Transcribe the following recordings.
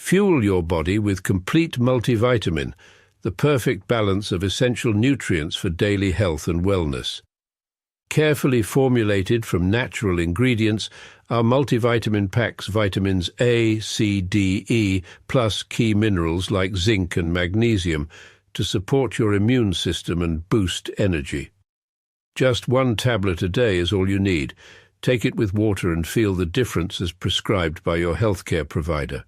Fuel your body with complete multivitamin, the perfect balance of essential nutrients for daily health and wellness. Carefully formulated from natural ingredients, our multivitamin packs vitamins A, C, D, E, plus key minerals like zinc and magnesium to support your immune system and boost energy. Just 1 tablet a day is all you need. Take it with water and feel the difference as prescribed by your healthcare provider.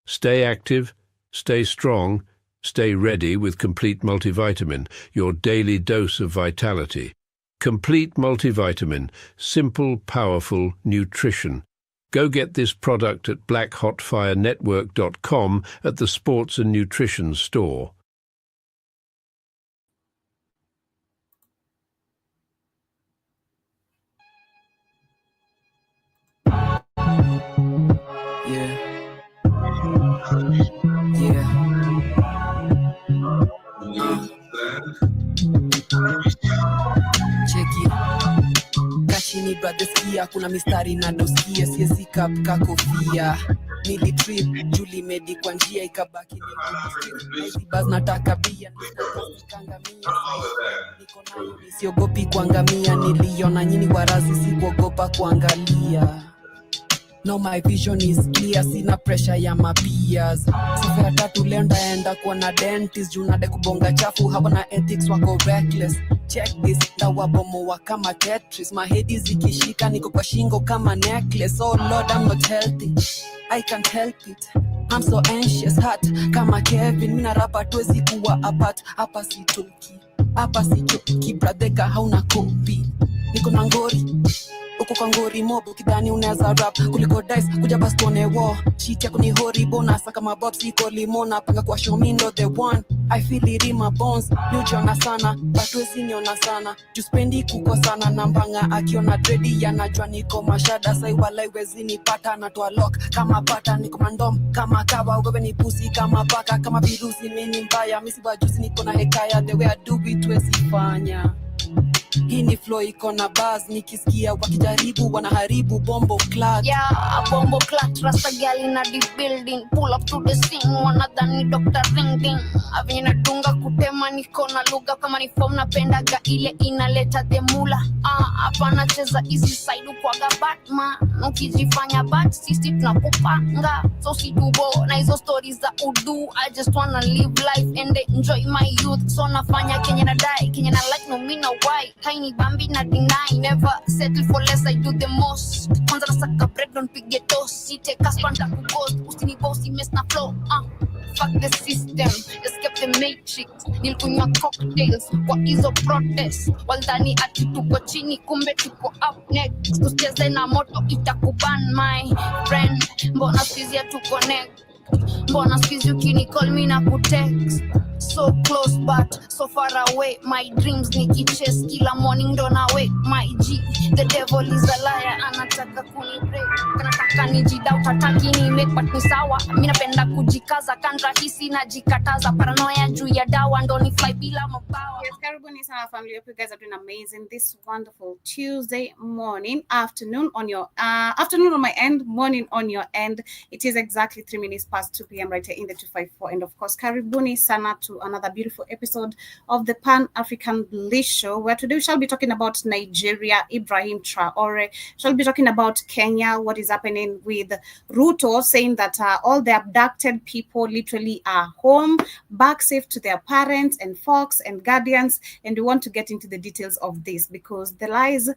Stay active, stay strong, stay ready with Complete Multivitamin, your daily dose of vitality. Complete Multivitamin, simple, powerful nutrition. Go get this product at blackhotfirenetwork.com at the Sports and Nutrition store. Kachini brothers kia kuna mistari na doskia siezi kapka kofia nilitrip Julie medi kwa njia ikabaki hizi baz nataka bia nikangamia niko nayo siogopi kuangamia niliona nyinyi warazi sikuogopa kuangalia. No, my vision is clear, sina pressure ya mapias. Sifa ya tatu leo ndaenda kwa na dentist, juu nade kubonga chafu, hapa na ethics wako reckless. Check this, ndawabomoa kama Tetris. Mahedi zikishika, niko kwa shingo kama necklace. Oh Lord, I'm not healthy, I can't help it. I'm so anxious, hot kama Kevin. Mina rapa tuwezi kuwa apart, hapa sichoki, bradeka hauna kopi. Niko na ngori, uko kwa ngori mob, ukidhani unaweza rap kuliko dice, kuja basi tuone war. Shit yako ni horrible, nasa kama Bob siko limona, panga kwa show me not the one. I feel it in my bones, niujiona sana, but wezi niona sana. Juspendi kuko sana, nambanga akiona dready, yanajua niko mashada. Sai wala wezi nipata, natoa lock kama pata. Niko mandom, kama kawa, wewe ni pussy kama paka. Kama virusi mimi mbaya, misi wajuzi niko na hekaya. The way I do it wezi fanya. Hii ni flow iko na buzz, nikisikia wakijaribu wanaharibu bombo clat. Yeah, bombo clat, rasta gal in the building. Pull up to the scene, wanadhani Dr. Ring Ding. Avenye nadunga kutema niko na lugha kama ni form napendaga ile inaleta demula. Hapa nacheza easy side kwa Batman. Ukijifanya bad sisi tunakupanga. So si tubo na hizo stories za udu. I just wanna live life and enjoy my youth. So nafanya Kenya na die, Kenya na like no me no why. Tiny Bambi na deny, never settle for less, I do the most. Kwanza nasaka bread, don't pige toast. Site kaspanda kuboast, usini bossy mess na flow. Fuck the system, escape the matrix. Nilikunywa cocktails kwa hizo protest. Waldani ati tuko chini, kumbe tuko up next. Tusicheze na moto itakuban my friend. Mbona squeeze ya to connect? Mbona squeeze you kini call me na kutext? So close but so far away. My dreams niki chase kila morning don't awake. My G, the devil is a liar. Anataka kuni break, anataka nijidoubt, ataki ni make but ni sawa. Mimi napenda kujikaza, kandra hisi najikataza. Paranoia juu ya dawa ndo ni fly bila mabawa. Yes, karibuni sana family. Hope you guys are doing amazing this wonderful Tuesday morning, afternoon on your afternoon on my end, morning on your end. It is exactly 3 minutes past 2 p.m. right here in the 254, and of course karibuni sana to another beautiful episode of the Pan-African Bliss Show, where today we shall be talking about Nigeria, Ibrahim Traoré. Shall be talking about Kenya, what is happening with Ruto, saying that all the abducted people literally are home, back safe to their parents and folks and guardians. And we want to get into the details of this because the lies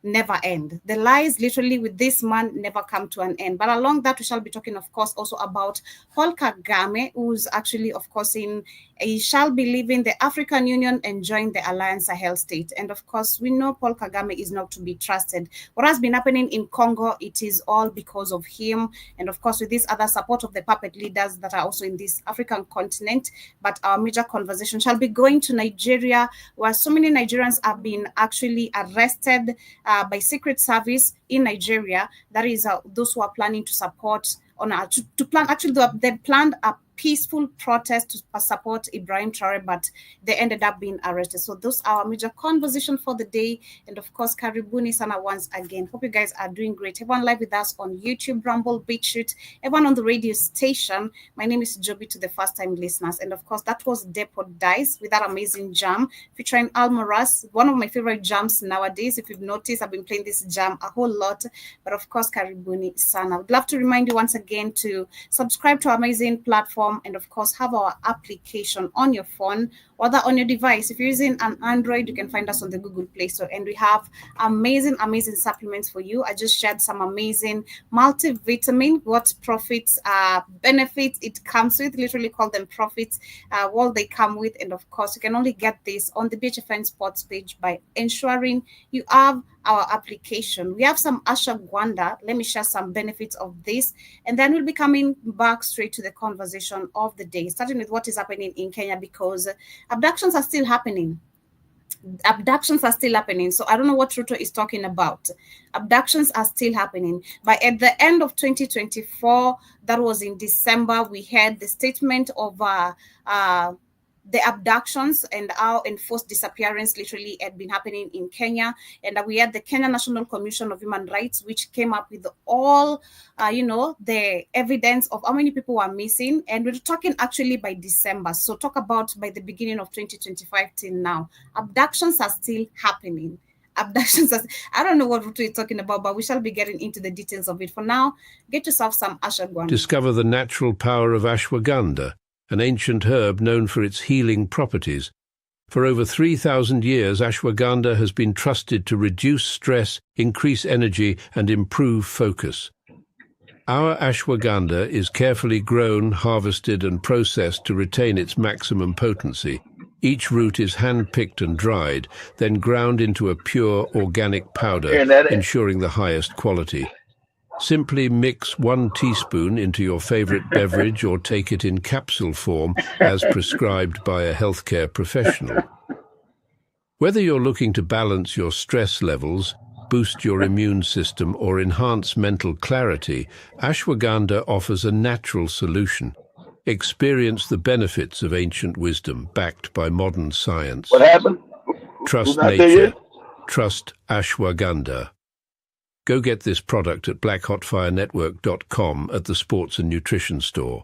never end. The lies literally with this man never come to an end. But along that, we shall be talking, of course, also about Paul Kagame, who's actually, of course, he shall be leaving the African Union and join the Alliance Sahel state. And of course, we know Paul Kagame is not to be trusted. What has been happening in Congo, it is all because of him. And of course, with this other support of the puppet leaders that are also in this African continent. But our major conversation shall be going to Nigeria, where so many Nigerians have been actually arrested by Secret Service in Nigeria. That is those who are planning to support on to plan. Actually, they planned a peaceful protest to support Ibrahim Traoré, but they ended up being arrested. So those are our major conversation for the day. And of course, karibuni sana once again. Hope you guys are doing great. Everyone live with us on YouTube, Rumble, BitChute, everyone on the radio station. My name is Joby to the first-time listeners. And of course, that was Depot Dice with that amazing jam featuring Almaraz, one of my favorite jams nowadays. If you've noticed, I've been playing this jam a whole lot. But of course, karibuni sana. I'd love to remind you once again to subscribe to our amazing platform and of course have our application on your phone or on your device. If you're using an Android, you can find us on the Google Play Store, and we have amazing supplements for you. I just shared some amazing multivitamin, what profits, benefits it comes with, literally call them profits, what they come with. And of course, you can only get this on the BHFN Sports page by ensuring you have our application. We have some ashwagandha. Let me share some benefits of this, and then we'll be coming back straight to the conversation of the day, starting with what is happening in Kenya, because abductions are still happening. So I don't know what Ruto is talking about. Abductions are still happening. But at the end of 2024, that was in December, we had the statement of the abductions and our enforced disappearance literally had been happening in Kenya. And we had the Kenya National Commission of Human Rights, which came up with all, the evidence of how many people were missing. And we're talking actually by December. So talk about by the beginning of 2025 till now. Abductions are still happening. I don't know what Ruto is talking about, but we shall be getting into the details of it. For now, get yourself some ashwagandha. Discover the natural power of ashwagandha, an ancient herb known for its healing properties. For over 3,000 years, ashwagandha has been trusted to reduce stress, increase energy, and improve focus. Our ashwagandha is carefully grown, harvested, and processed to retain its maximum potency. Each root is hand-picked and dried, then ground into a pure organic powder, ensuring the highest quality. Simply mix 1 teaspoon into your favorite beverage or take it in capsule form as prescribed by a healthcare professional. Whether you're looking to balance your stress levels, boost your immune system, or enhance mental clarity, ashwagandha offers a natural solution. Experience the benefits of ancient wisdom backed by modern science. What happened? Trust nature. Trust ashwagandha. Go get this product at blackhotfirenetwork.com at the Sports and Nutrition Store.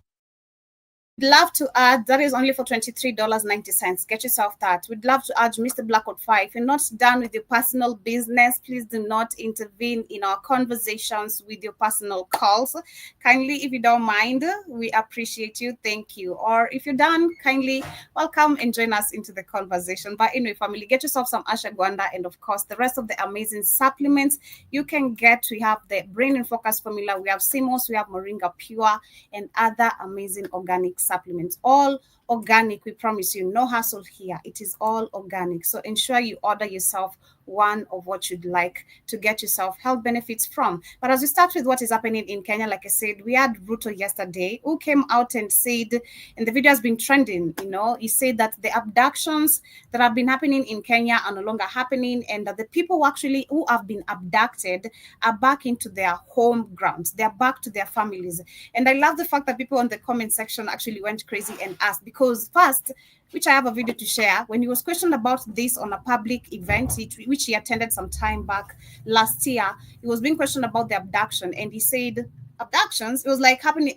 We'd love to add, that is only for $23.90. Get yourself that. We'd love to add Mr. Black Hot Fire. If you're not done with your personal business, please do not intervene in our conversations with your personal calls. Kindly, if you don't mind, we appreciate you. Thank you. Or if you're done, kindly welcome and join us into the conversation. But anyway, family, get yourself some ashwagandha and of course the rest of the amazing supplements you can get. We have the Brain and Focus formula, we have Simos, we have Moringa Pure, and other amazing organic supplements, all organic. We promise you, no hassle here. It is all organic. So ensure you order yourself one of what you'd like to get yourself health benefits from. But as we start with what is happening in Kenya, like I said, we had Ruto yesterday who came out and said, and the video has been trending, he said that the abductions that have been happening in Kenya are no longer happening, and that the people who have been abducted are back into their home grounds. They're back to their families. And I love the fact that people on the comment section actually went crazy and asked, because first, which I have a video to share, when he was questioned about this on a public event, which he attended some time back last year, he was being questioned about the abduction, and he said, abductions? It was like happening,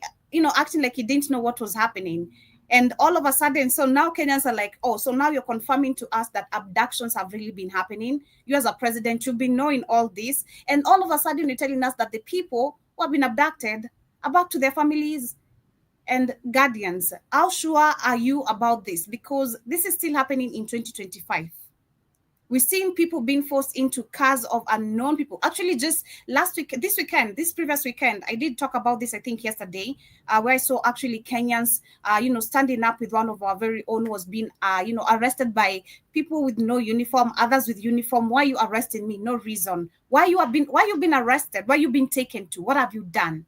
acting like he didn't know what was happening. And all of a sudden, so now Kenyans are like, oh, so now you're confirming to us that abductions have really been happening. You as a president, you've been knowing all this. And all of a sudden, you're telling us that the people who have been abducted are back to their families and guardians. How sure are you about this? Because this is still happening in 2025. We're seeing people being forced into cars of unknown people. Actually, just this previous weekend, I did talk about this, I think yesterday, where I saw actually Kenyans, standing up with one of our very own was being, arrested by people with no uniform, others with uniform. Why are you arresting me? No reason. Why you been arrested? Why you been taken to? What have you done?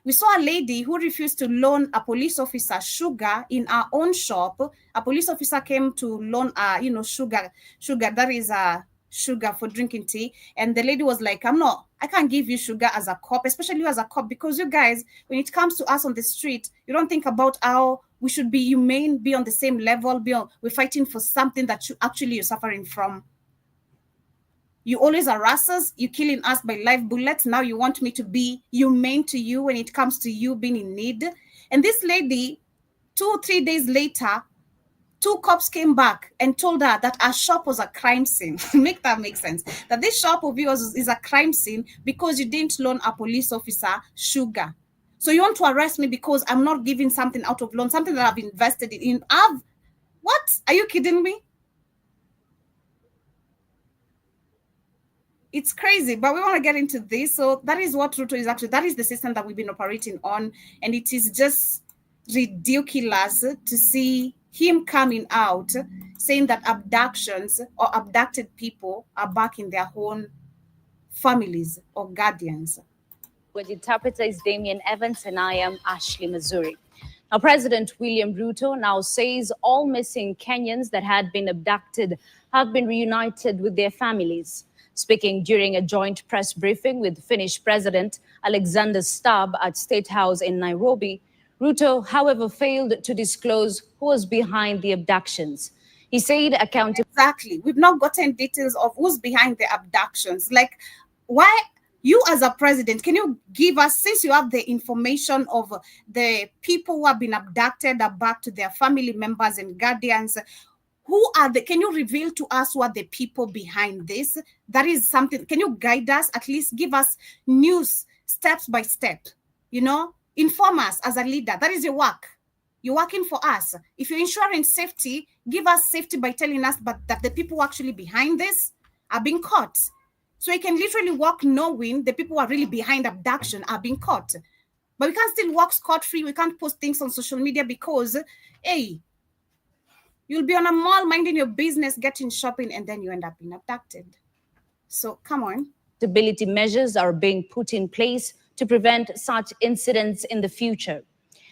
We saw a lady who refused to loan a police officer sugar in our own shop. A police officer came to loan, sugar. That is sugar for drinking tea. And the lady was like, I can't give you sugar as a cop, especially you as a cop, because you guys, when it comes to us on the street, you don't think about how we should be humane, be on the same level, we're fighting for something that you're suffering from. You always harass us, you're killing us by live bullets. Now you want me to be humane to you when it comes to you being in need. And this lady, 2 or 3 days later, 2 cops came back and told her that our shop was a crime scene. Make that make sense. That this shop of yours is a crime scene because you didn't loan a police officer sugar. So you want to arrest me because I'm not giving something out of loan, something that I've invested in. What? Are you kidding me? It's crazy, but we want to get into this. So that is what Ruto is actually, that is the system that we've been operating on. And it is just ridiculous to see him coming out saying that abductions or abducted people are back in their own families or guardians. With interpreter is Damien Evans and I am Ashley Mazuri. Now, President William Ruto now says all missing Kenyans that had been abducted have been reunited with their families. Speaking during a joint press briefing with Finnish President Alexander Stubb at State House in Nairobi, Ruto, however, failed to disclose who was behind the abductions. He said Exactly. We've not gotten details of who's behind the abductions. Like, why you as a president, can you give us, since you have the information of the people who have been abducted are back to their family members and guardians, can you reveal to us who are the people behind this? That is something, can you guide us, at least give us news steps by step, inform us as a leader. That is your work. You're working for us. If you're ensuring safety, give us safety by telling us that the people actually behind this are being caught. So we can literally walk knowing the people who are really behind abduction are being caught. But we can't still walk scot-free. We can't post things on social media because, hey, you'll be on a mall minding your business, getting shopping, and then you end up being abducted. So come on. Stability measures are being put in place to prevent such incidents in the future.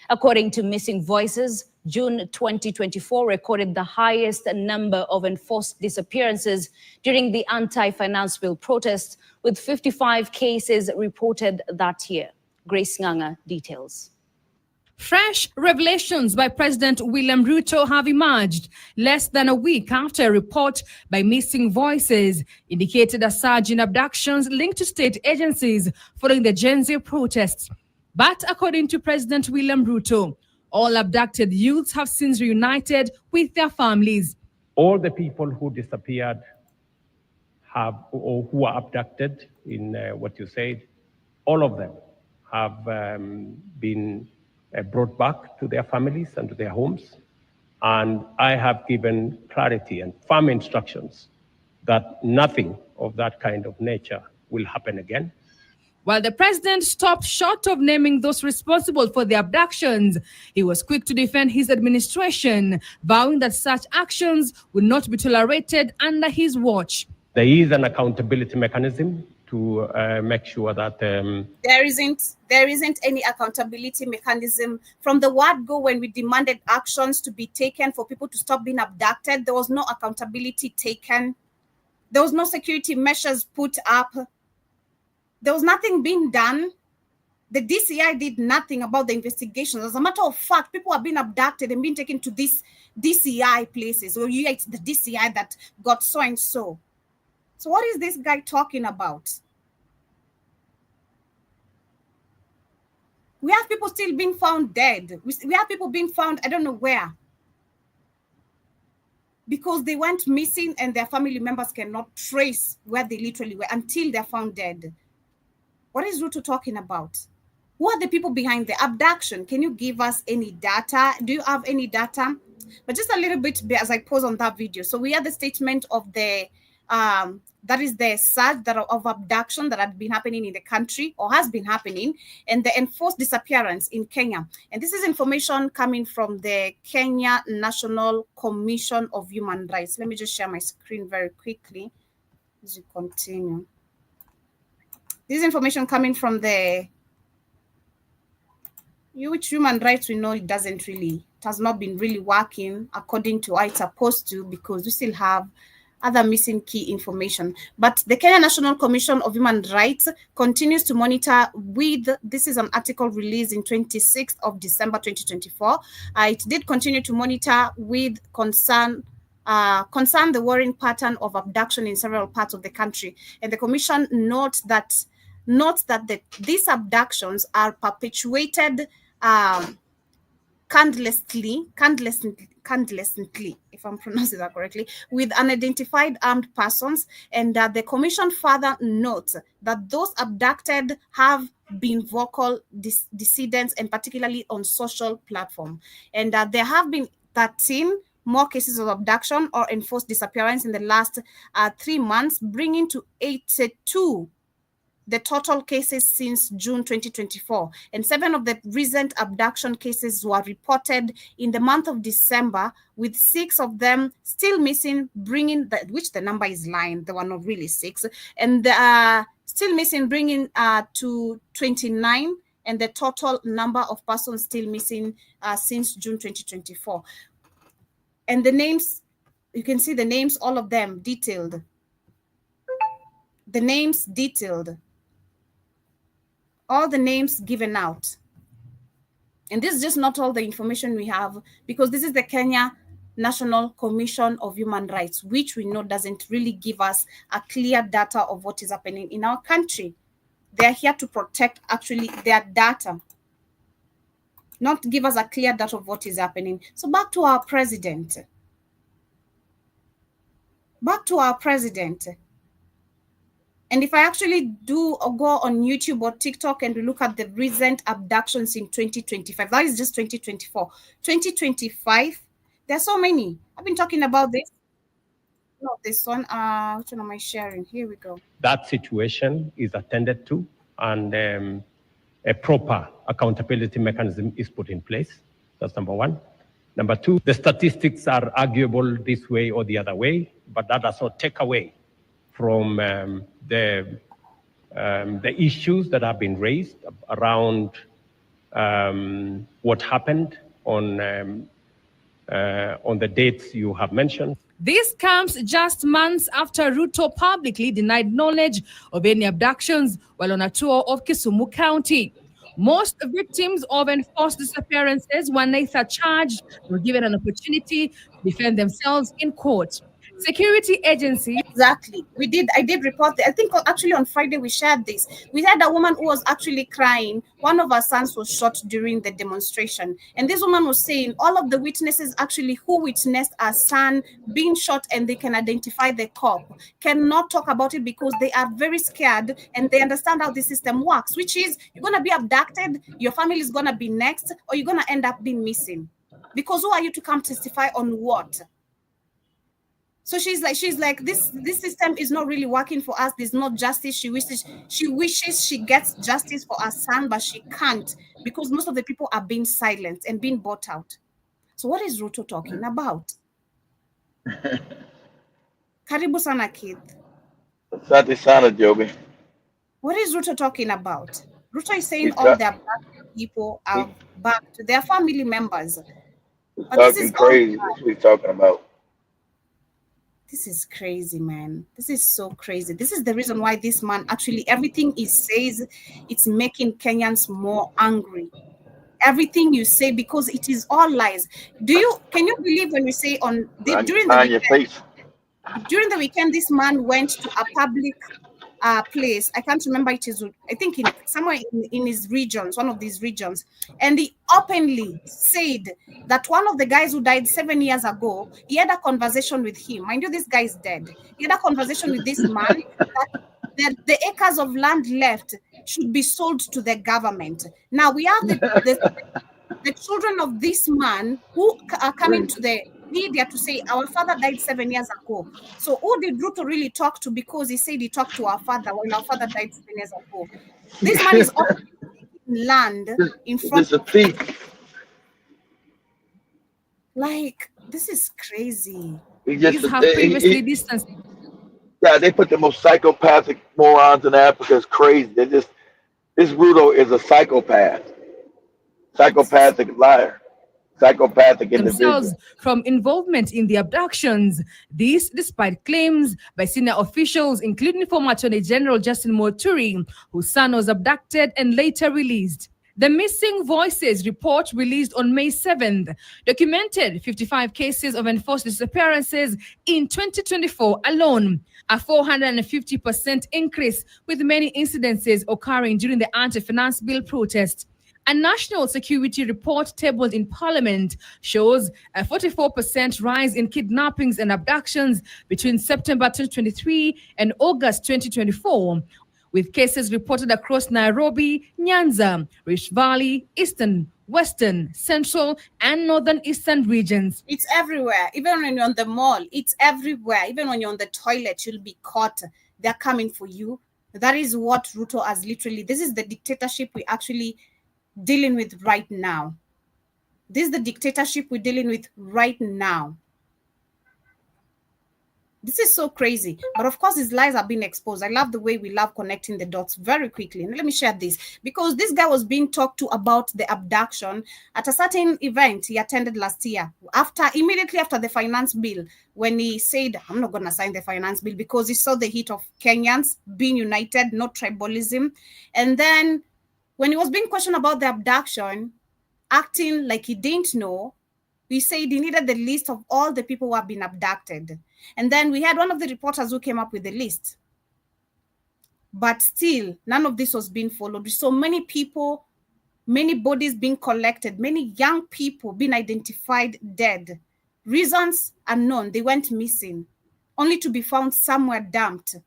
According to Missing Voices, June 2024 recorded the highest number of enforced disappearances during the anti-finance bill protests, with 55 cases reported that year. Grace Nganga details. Fresh revelations by President William Ruto have emerged less than a week after a report by Missing Voices indicated a surge in abductions linked to state agencies following the Gen Z protests. But according to President William Ruto, all abducted youths have since reunited with their families. All the people who disappeared or who were abducted in what you said, all of them have been brought back to their families and to their homes. And I have given clarity and firm instructions that nothing of that kind of nature will happen again. While the president stopped short of naming those responsible for the abductions, he was quick to defend his administration, vowing that such actions would not be tolerated under his watch. There is an accountability mechanism to make sure that there isn't any accountability mechanism. From the word go, when we demanded actions to be taken for people to stop being abducted, there was no accountability taken. There was no security measures put up. There was nothing being done. The DCI did nothing about the investigations. As a matter of fact, people have been abducted and been taken to these DCI places. Or it's the DCI that got so and so. So what is this guy talking about? We have people still being found dead. We have people being found, I don't know where. Because they went missing and their family members cannot trace where they literally were until they're found dead. What is Ruto talking about? Who are the people behind the abduction? Can you give us any data? Do you have any data? But just a little bit as I pause on that video. So we had the statement of the that is the surge of abduction that had been happening in the country or has been happening, and the enforced disappearance in Kenya. And this is information coming from the Kenya National Commission of Human Rights. Let me just share my screen very quickly as we continue. This information coming from which human rights we know it has not been really working according to how it's supposed to, because we still have other missing key information. But the Kenya National Commission of Human Rights continues to monitor this is an article released in 26th of December 2024. It did continue to monitor with concern the worrying pattern of abduction in several parts of the country. And the commission notes that these abductions are perpetuated clandestinely, if I'm pronouncing that correctly, with unidentified armed persons. And the commission further notes that those abducted have been vocal dissidents, and particularly on social platform. And there have been 13 more cases of abduction or enforced disappearance in the last 3 months, bringing to 82 the total cases since June 2024. And 7 of the recent abduction cases were reported in the month of December, with 6 of them still missing, which the number is lying, there were not really 6, and still missing, bringing to 29, and the total number of persons still missing since June 2024. And the names, you can see the names, all of them detailed. The names detailed. All the names given out. And this is just not all the information we have, because this is the Kenya National Commission of Human Rights, which we know doesn't really give us a clear data of what is happening in our country. They're here to protect actually their data, not give us a clear data of what is happening. So back to our president. And if I actually do go on YouTube or TikTok and we look at the recent abductions in 2025, that is just 2024. 2025, there are so many. I've been talking about this. Not this one. Which one am I sharing? Here we go. That situation is attended to, and a proper accountability mechanism is put in place. That's number one. Number two, the statistics are arguable this way or the other way, but that does not take away from the issues that have been raised around what happened on the dates you have mentioned. This comes just months after Ruto publicly denied knowledge of any abductions while on a tour of Kisumu County. Most victims of enforced disappearances were neither charged nor given an opportunity to defend themselves in court. Security agencies. Exactly. I did report that. I think actually on Friday we shared this. We had a woman who was actually crying. One of our sons was shot during the demonstration. And this woman was saying all of the witnesses actually who witnessed our son being shot and they can identify the cop cannot talk about it because they are very scared and they understand how the system works, which is you're going to be abducted, your family is going to be next, or you're going to end up being missing. Because who are you to come testify on what? So she's like, this system is not really working for us. There's no justice. She wishes she gets justice for her son, but she can't because most of the people are being silenced and being bought out. So what is Ruto talking about? Karibu sana Keith. Asante sana Joby. What is Ruto talking about? Ruto is saying all their black people are back to their family members. But this is crazy. That's what he's talking about. This is crazy, man. This is so crazy. This is the reason why this man actually, everything he says, it's making Kenyans more angry. Everything you say, because it is all lies. Can you believe when we say during the weekend, this man went to a public place. I can't remember it is, I think somewhere in his regions, one of these regions. And he openly said that one of the guys who died 7 years ago, he had a conversation with him. Mind you, this guy is dead. He had a conversation with this man that the acres of land left should be sold to the government. Now we have the children of this man who are coming to the media to say our father died 7 years ago. So who did Ruto really talk to? Because he said he talked to our father when our father died 7 years ago. This man is offering land in front of thief. Like, this is crazy. These have previously distanced. Yeah, they put the most psychopathic morons in Africa. It's crazy. This Ruto is a psychopathic liar. psychopathic themselves individual. from involvement in the abductions. This despite claims by senior officials, including former Attorney General Justin Muturi, whose son was abducted and later released. The Missing Voices report, released on May 7th, documented 55 cases of enforced disappearances in 2024 alone, a 450% increase, with many incidences occurring during the anti-finance bill protest. A national security report tabled in Parliament shows a 44% rise in kidnappings and abductions between September 2023 and August 2024, with cases reported across Nairobi, Nyanza, Rift Valley, Eastern, Western, Central, and Northern Eastern regions. It's everywhere. Even when you're on the mall, it's everywhere. Even when you're on the toilet, you'll be caught. They're coming for you. That is what Ruto has literally, this is the dictatorship we actually dealing with right now. This is the dictatorship we're dealing with right now. This is so crazy. But of course, his lies are being exposed. I love the way we love connecting the dots very quickly. And let me share this, because this guy was being talked to about the abduction at a certain event he attended last year, immediately after the finance bill, when he said, I'm not going to sign the finance bill, because he saw the heat of Kenyans being united, no tribalism. And then when he was being questioned about the abduction, acting like he didn't know, he said he needed the list of all the people who have been abducted. And then we had one of the reporters who came up with the list. But still, none of this was being followed. So many people, many bodies being collected, many young people being identified dead. Reasons unknown, they went missing, only to be found somewhere dumped,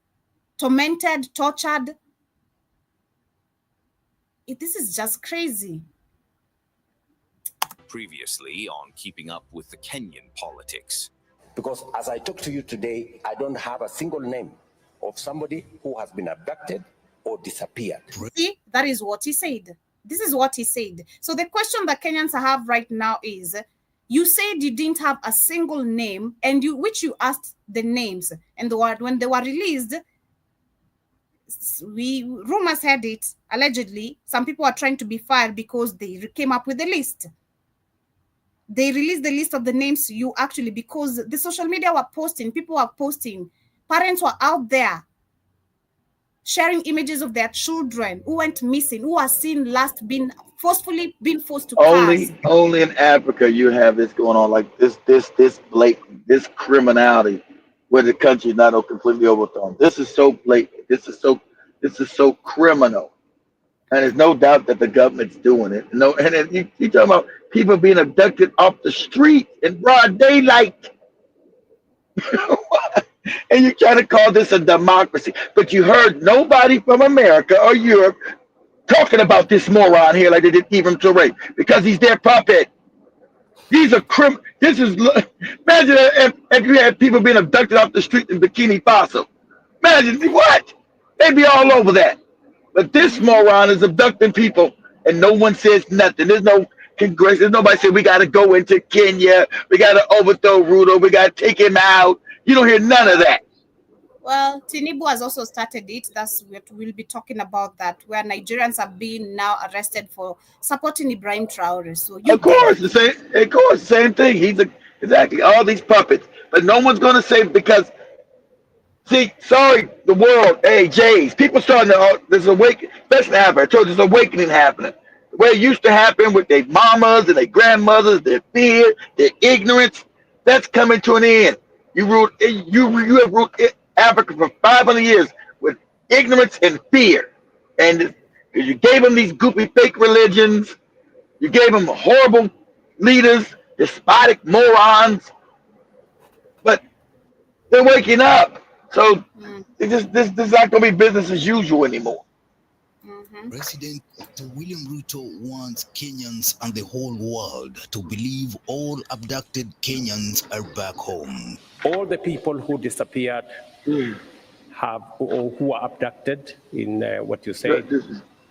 tormented, tortured. This is just crazy. Previously on Keeping Up with the Kenyan Politics. Because as I talk to you today, I don't have a single name of somebody who has been abducted or disappeared. See, that is what he said. This is what he said. So the question that Kenyans have right now is, you said you didn't have a single name, and which you asked the names, and when they were released, rumors had it, allegedly, some people are trying to be fired because they came up with the list. They released the list of the names because the social media were posting, people were posting, parents were out there sharing images of their children who went missing, who are seen last being forced to cars. Only in Africa you have this going on, like this blatant, this criminality, where the country is not completely overthrown. This is so blatant. This is so criminal. And there's no doubt that the government's doing it. No, and then you talking about people being abducted off the street in broad daylight. And you're trying to call this a democracy. But you heard nobody from America or Europe talking about this moron here like they did Ibrahim Traoré, because he's their puppet. These are imagine if you had people being abducted off the street in Burkina Faso. Imagine what? They'd be all over that. But this moron is abducting people, and no one says nothing. There's no Congress. There's nobody saying we got to go into Kenya. We got to overthrow Ruto. We got to take him out. You don't hear none of that. Well, Tinubu has also started it. That's what we'll be talking about, that where Nigerians are being now arrested for supporting Ibrahim Traoré. So the same thing. He's exactly all these puppets, but no one's going to say, because. See, sorry, the world, hey, Jays, people starting to, there's awakening, especially in Africa. I told you there's awakening happening. The way it used to happen with their mamas and their grandmothers, their fear, their ignorance, that's coming to an end. You have ruled Africa for 500 years with ignorance and fear. And you gave them these goofy fake religions. You gave them horrible leaders, despotic morons. But they're waking up. So this is not going to be business as usual anymore. President Dr. William Ruto wants Kenyans and the whole world to believe all abducted Kenyans are back home. All the people who disappeared or who are abducted in what you said,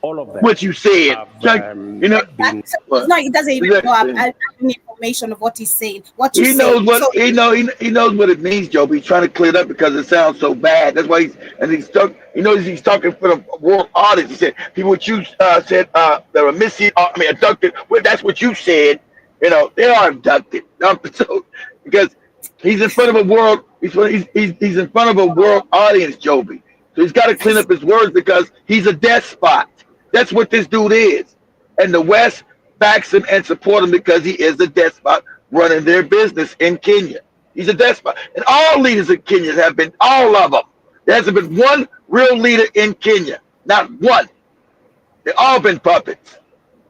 all of them. What you said, it doesn't even know any information of what he's saying. He knows what it means, Joe. But he's trying to clear it up because it sounds so bad. That's why he's talking for the world audience. He said people what you said that were missing, abducted. Well, that's what you said. You know, they are abducted. So because he's in front of a world, he's in front of a world audience, Joby. So he's got to clean up his words because he's a despot. That's what this dude is. And the West backs him and support him because he is a despot running their business in Kenya. He's a despot. And all leaders in Kenya have been, all of them. There hasn't been one real leader in Kenya. Not one. They've all been puppets.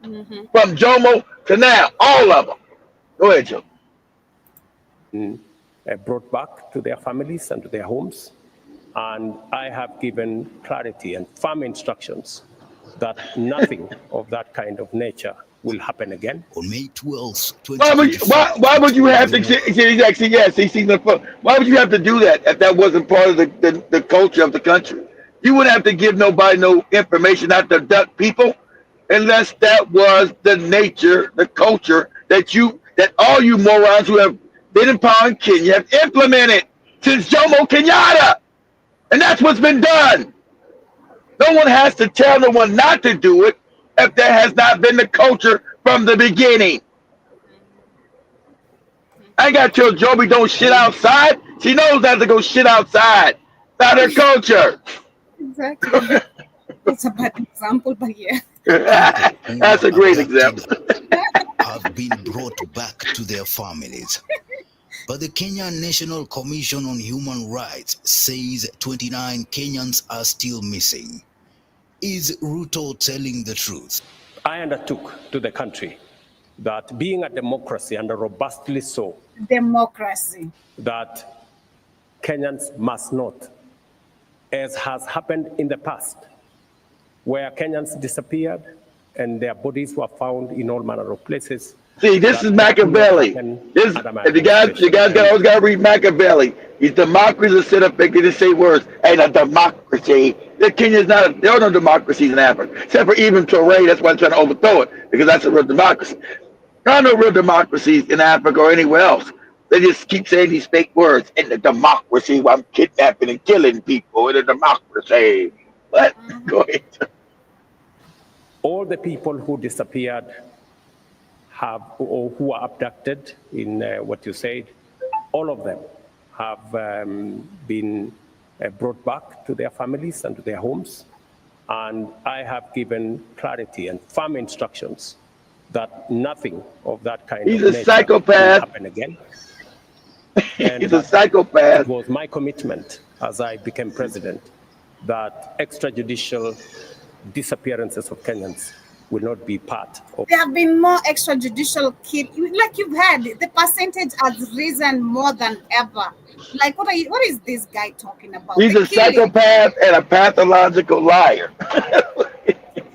From Jomo to now, all of them. Go ahead, Joe. Brought back to their families and to their homes. And I have given clarity and firm instructions that nothing of that kind of nature will happen again. On May 12th, why would you have to? Why would you have to do that if that wasn't part of the culture of the country? You wouldn't have to give nobody no information not to abduct people, unless that was the nature, the culture that all you morons who have been in power in Kenya have implemented since Jomo Kenyatta, and that's what's been done. No one has to tell no one not to do it if that has not been the culture from the beginning. I ain't got to tell Joby don't shit outside. She knows not to go shit outside. Not her culture. Exactly. That's a bad example, but yeah. That's a great example. Have been brought back to their families. But the Kenya National Commission on Human Rights says 29 Kenyans are still missing. Is Ruto telling the truth? I undertook to the country that being a democracy, and a robustly so, democracy, that Kenyans must not, as has happened in the past, where Kenyans disappeared and their bodies were found in all manner of places. See, this is Machiavelli. If you guys always got to read Machiavelli. His democracies are set up, they can just say words. Ain't a democracy. Kenya's not, there are no democracies in Africa. Except for Ibrahim Traoré, that's why I'm trying to overthrow it, because that's a real democracy. There are no real democracies in Africa or anywhere else. They just keep saying these fake words. In the democracy, where I'm kidnapping and killing people in a democracy. What? Go ahead. All the people who disappeared or who were abducted in what you said, all of them have been brought back to their families and to their homes. And I have given clarity and firm instructions that nothing of that kind He's of a psychopath. will happen again. And he's a psychopath. It was my commitment as I became president that extrajudicial disappearances of Kenyans will not be part of. There have been more extrajudicial kids, like you've had. The percentage has risen more than ever. Like, what is this guy talking about? He's a psychopath and a pathological liar.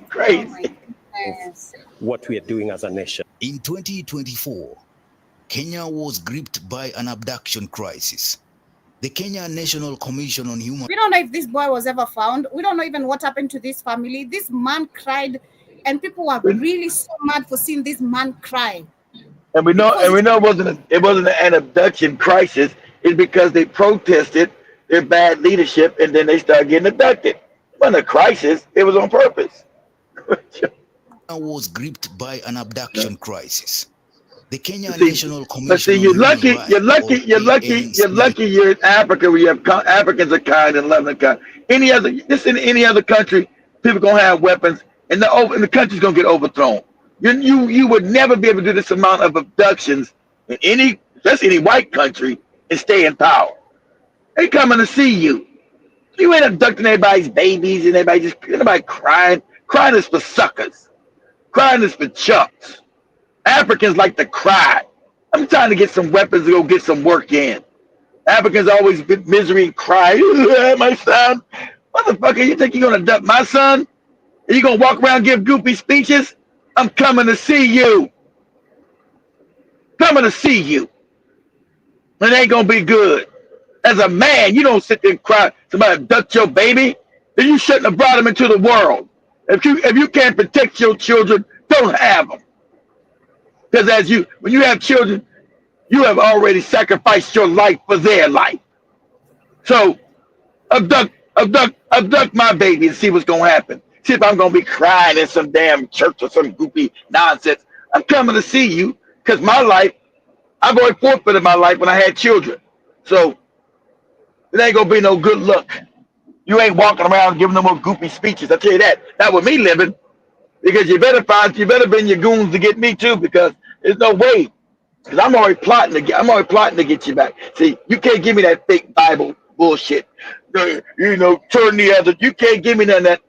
Crazy. Oh what we are doing as a nation. In 2024, Kenya was gripped by an abduction crisis. The Kenya National Commission on Human... We don't know if this boy was ever found. We don't know even what happened to this family. This man cried, and people were really so mad for seeing this man cry. And we know it wasn't an abduction crisis. It's because they protested their bad leadership, and then they started getting abducted. It wasn't a crisis. It was on purpose. Was gripped by an abduction crisis. The Kenya National Commission. But see, you're lucky you're in Africa where you have Africans are kind and loving kind. In any other country, people gonna have weapons, and the country's gonna get overthrown. You would never be able to do this amount of abductions in especially any white country, and stay in power. They coming to see you. You ain't abducting everybody's babies and everybody crying. Crying is for suckers. Crying is for chumps. Africans like to cry. I'm trying to get some weapons to go get some work in. Africans always been misery and cry. My son. Motherfucker, you think you're going to abduct my son? Are you going to walk around and give goofy speeches? I'm coming to see you. Coming to see you. It ain't going to be good. As a man, you don't sit there and cry. Somebody abduct your baby. Then you shouldn't have brought them into the world. If you can't protect your children, don't have them. Because when you have children, you have already sacrificed your life for their life. So abduct my baby and see what's gonna happen. See if I'm gonna be crying in some damn church or some goofy nonsense. I'm coming to see you Because my life, I've already forfeited my life when I had children. So it ain't gonna be no good luck. You ain't walking around giving no more goofy speeches. I tell you that. Not with me living. Because you better bring your goons to get me too, because there's no way. Because I'm already plotting to get you back. See, you can't give me that fake Bible bullshit. You know, you can't give me none of that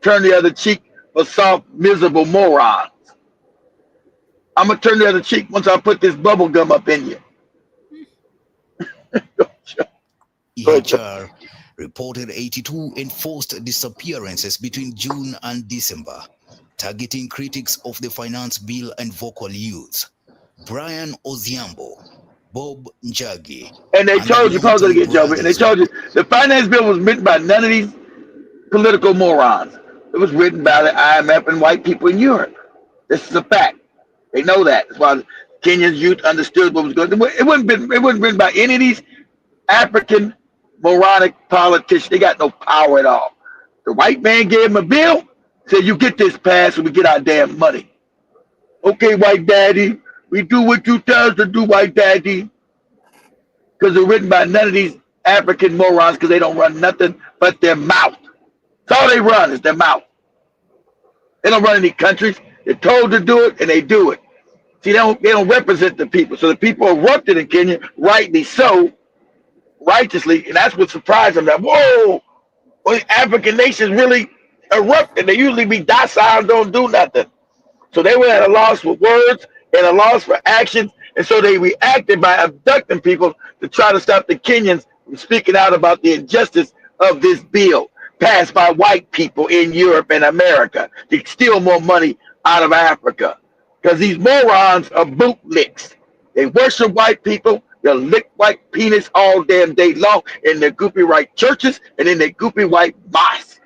turn the other cheek for soft, miserable morons. I'm gonna turn the other cheek once I put this bubble gum up in you. EHR reported 82 enforced disappearances between June and December, targeting critics of the finance bill and vocal youths. Brian Oziambo, Bob Njagi. And they told you, pause it again, Joe, and they told you the finance bill was written by none of these political morons. It was written by the IMF and white people in Europe. This is a fact. They know that. That's why Kenya's youth understood what was going on. It wasn't written by any of these African moronic politicians. They got no power at all. The white man gave them a bill, said, you get this passed so we get our damn money. Okay, white daddy, we do what you tell us to do, white daddy. Because they're written by none of these African morons, because they don't run nothing but their mouth. That's all they run is their mouth. They don't run any countries. They're told to do it, and they do it. See, they don't represent the people. So the people erupted in Kenya, rightly so, righteously, and that's what surprised them. That, whoa, well, the African nations really erupted. They usually be docile and don't do nothing. So they were at a loss for words and a loss for actions, and so they reacted by abducting people to try to stop the Kenyans from speaking out about the injustice of this bill passed by white people in Europe and America to steal more money out of Africa. Because these morons are bootlicks. They worship white people. They'll lick white penis all damn day long in their goopy white churches and in their goopy white mosques.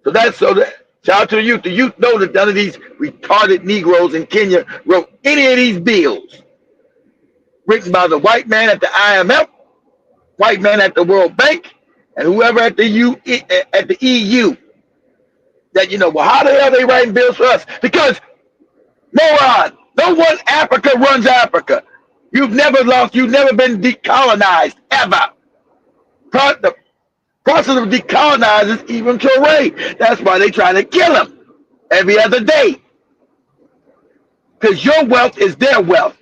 So shout out to the youth. The youth know that none of these retarded Negroes in Kenya wrote any of these bills written by the white man at the IMF, white man at the World Bank, and whoever at the EU. That, you know, well, how the hell are they writing bills for us? Because, moron, no one Africa runs Africa. You've never been decolonized, ever. The process of decolonizing Ibrahim Traoré. That's why they try to kill him every other day. Because your wealth is their wealth.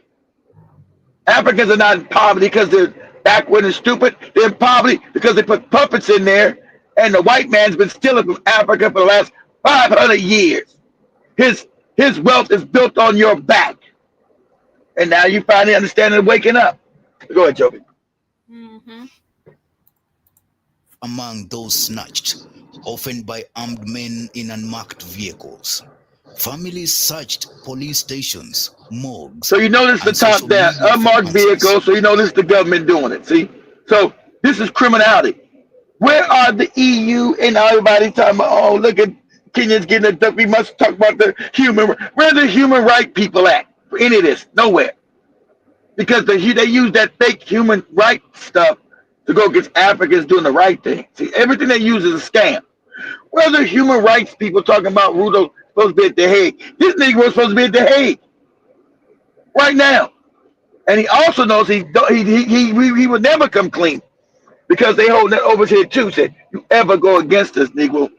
Africans are not in poverty because they're backward and stupid. They're in poverty because they put puppets in there, and the white man's been stealing from Africa for the last 500 years. His wealth is built on your back. And now you finally understand and waking up. Go ahead, Joby. Mm-hmm. Among those snatched, often by armed men in unmarked vehicles. Families searched police stations, morgues. So you notice the top down, unmarked vehicles, so you notice the government doing it, see? So this is criminality. Where are the EU and everybody talking about, oh, look at Kenyans getting a duck, we must talk about the where are the human rights people at for any of this? Nowhere. Because they use that fake human rights stuff to go against Africans doing the right thing. See, everything they use is a scam. Where are the human rights people talking about Ruto supposed to be at The Hague? This nigga was supposed to be at The Hague right now. And he also knows he would never come clean because they hold that over here too. Said, you ever go against us, Negro,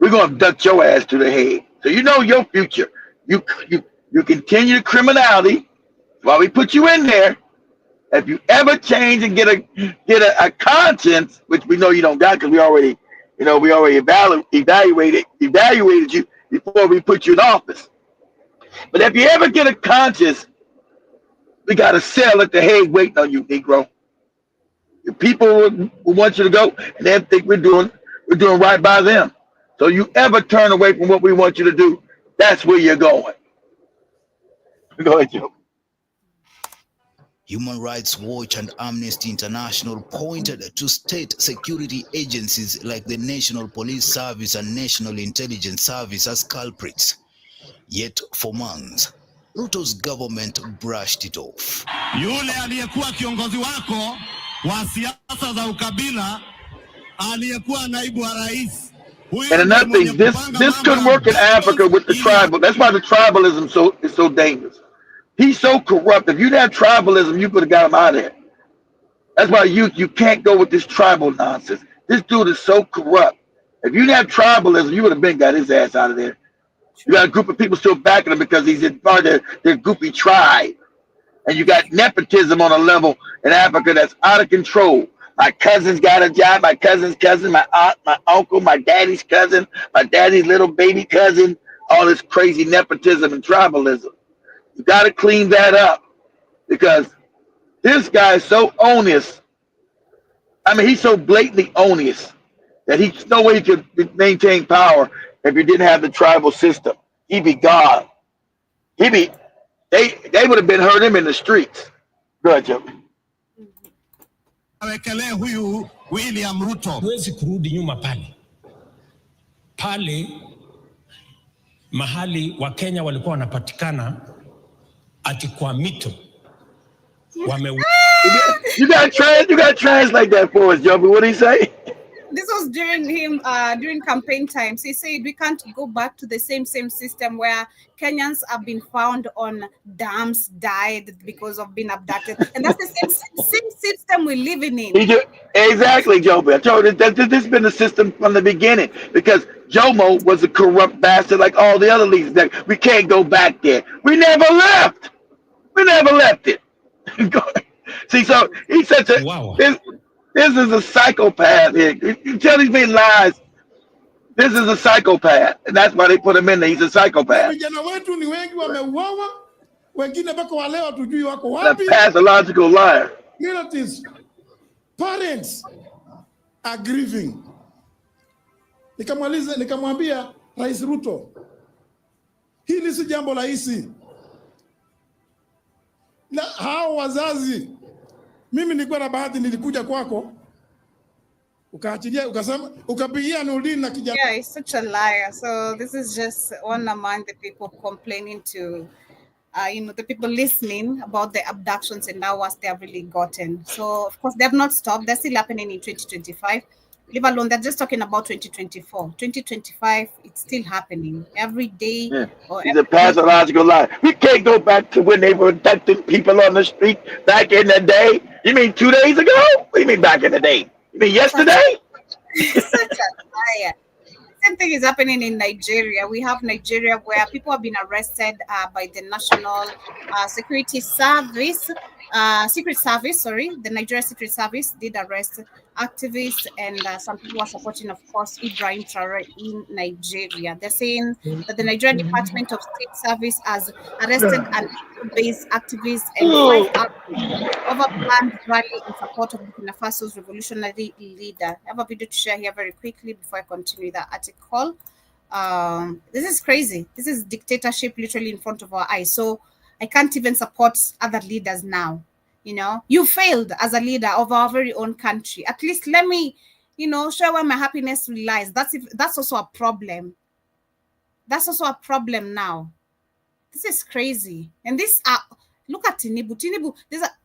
we're going to abduct your ass to The Hague. So you know your future. You continue the criminality while we put you in there. If you ever change and get a conscience, which we know you don't got because we already evaluated you before we put you in office. But if you ever get a conscience, we got a cell at The Hague waiting on you, Negro. The people will want you to go, and they think we're doing right by them. So you ever turn away from what we want you to do, that's where you're going. Go ahead, Joe. Human Rights Watch and Amnesty International pointed to state security agencies like the National Police Service and National Intelligence Service as culprits. Yet for months, Ruto's government brushed it off. Yule aliyekuwa kiongozi wako wa siasa za ukabila, aliyekuwa naibu wa rais. And another thing, this couldn't work in Africa with the tribal. That's why the tribalism is so dangerous. He's so corrupt. If you didn't have tribalism, you could have got him out of there. That's why you can't go with this tribal nonsense. This dude is so corrupt. If you didn't have tribalism, you would have been got his ass out of there. You got a group of people still backing him because he's in part of their goofy tribe. And you got nepotism on a level in Africa that's out of control. My cousin's got a job, my cousin's cousin, my aunt, my uncle, my daddy's cousin, my daddy's little baby cousin, all this crazy nepotism and tribalism. You got to clean that up because this guy is so odious. I mean, he's so blatantly odious that he's no way he could maintain power if you didn't have the tribal system. He'd be gone. They would have been hurt him in the streets. Go ahead, Joe. Awekelee huyu William Ruto. Huwezi kurudi nyuma pale mahali Wakenya walikuwa wanapatikana ati kwa mito. You got to translate that for us, Joby. What did he say? This was during campaign times. He said we can't go back to the same system where Kenyans have been found on dams, died because of being abducted, and that's the same system we're living in. Exactly, Joby. I told you that this has been the system from the beginning because Jomo was a corrupt bastard like all the other leaders. That we can't go back there. We never left. We never left it. See, so he's such a wow. This is a psychopath here. You tell these men lies. This is a psychopath, and that's why they put him in there. He's a psychopath. A pathological liar. Relatives, parents are grieving. Nikamwambia Rais Ruto, hili si jambo rahisi. Na hao wazazi, mimi nilikuwa na bahati nilikuja kwako. Yeah, he's such a liar. So this is just one among the people complaining to, the people listening about the abductions and now what they have really gotten. So of course they have not stopped. They're still happening in 2025. Leave alone, they're just talking about 2024. 2025, it's still happening every day. Yeah. He's a pathological liar. We can't go back to when they were abducting people on the street back in the day. You mean 2 days ago? What do you mean back in the day? You mean yesterday? Such a liar. Same thing is happening in Nigeria. We have Nigeria where people have been arrested by the National Security Service. The Nigeria Secret Service did arrest activists and some people are supporting, of course, Ibrahim Traoré in Nigeria. They're saying that the Nigerian Department of State Service has arrested an Edo-based activist and 5 activists over planned rally in support of Burkina Faso's revolutionary leader. I have a video to share here very quickly before I continue the article. This is crazy. This is dictatorship literally in front of our eyes. So I can't even support other leaders now. You failed as a leader of our very own country. At least let me, show where my happiness lies. That's also a problem. That's also a problem now. This is crazy. And this, look at Tinubu. Tinubu,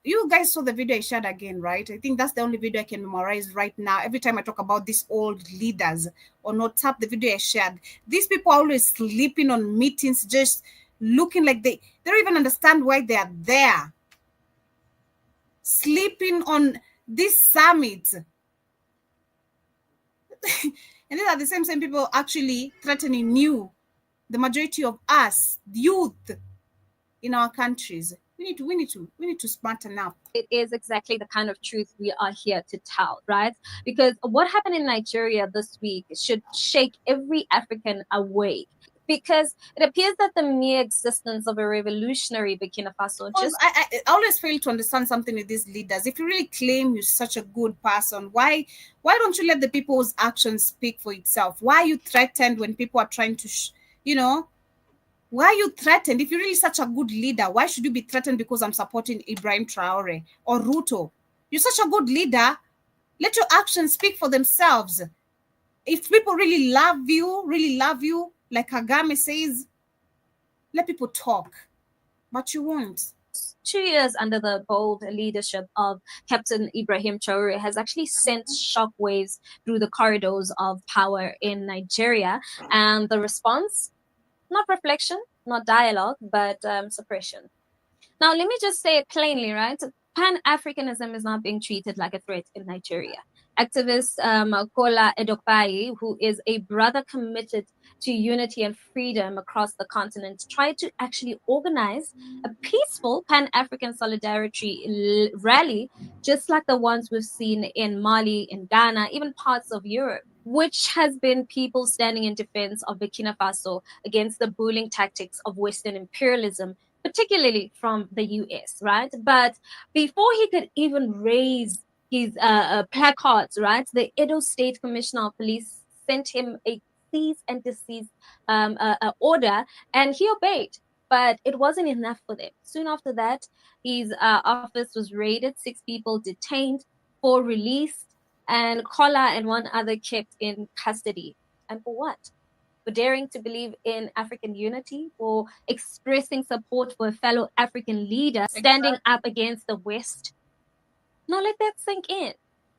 you guys saw the video I shared again, right? I think that's the only video I can memorize right now. Every time I talk about these old leaders on WhatsApp, the video I shared, these people are always sleeping on meetings, just looking like they don't even understand why they are there. Sleeping on this summit. And these are the same people actually threatening you, the majority of us, youth in our countries. We need to smarten up. It is exactly the kind of truth we are here to tell, right? Because what happened in Nigeria this week should shake every African awake. Because it appears that the mere existence of a revolutionary Burkina Faso just... I always fail to understand something with these leaders. If you really claim you're such a good person, why don't you let the people's actions speak for itself? Why are you threatened when people are trying to, why are you threatened? If you're really such a good leader, why should you be threatened because I'm supporting Ibrahim Traoré or Ruto? You're such a good leader. Let your actions speak for themselves. If people really love you, like Kagame says, let people talk, but you won't. 2 years under the bold leadership of Captain Ibrahim Traoré has actually sent shockwaves through the corridors of power in Nigeria. And the response, not reflection, not dialogue, but suppression. Now, let me just say it plainly, right? Pan-Africanism is not being treated like a threat in Nigeria. Activist Kola Edopai, who is a brother committed to unity and freedom across the continent, tried to actually organize a peaceful Pan-African solidarity rally, just like the ones we've seen in Mali, in Ghana, even parts of Europe, which has been people standing in defense of Burkina Faso against the bullying tactics of Western imperialism, particularly from the US, right? But before he could even raise his placards, right, the Edo State Commissioner of Police sent him a cease and desist order, and he obeyed. But it wasn't enough for them. Soon after that, his office was raided, 6 people detained, 4 released, and Kola and 1 other kept in custody. And for what? For daring to believe in African unity, for expressing support for a fellow African leader, standing up against the West. Now let that sink in.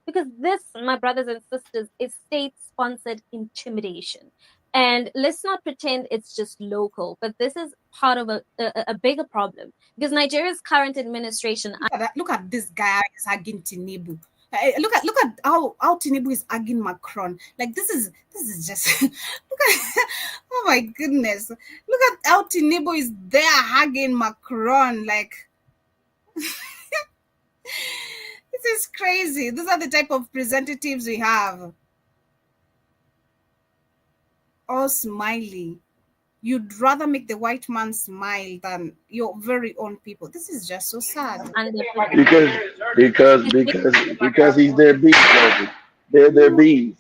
Because this, my brothers and sisters, is state-sponsored intimidation. And let's not pretend it's just local, but this is part of a bigger problem. Because Nigeria's current administration... Look at this guy hugging Tinubu. Look at how Tinubu is hugging Macron. Like this is just look at, oh my goodness, look at how Tinubu is there hugging Macron. Like this is crazy. These are the type of representatives we have. All smiley. You'd rather make the white man smile than your very own people. This is just so sad. Because he's their bees. They're their bees.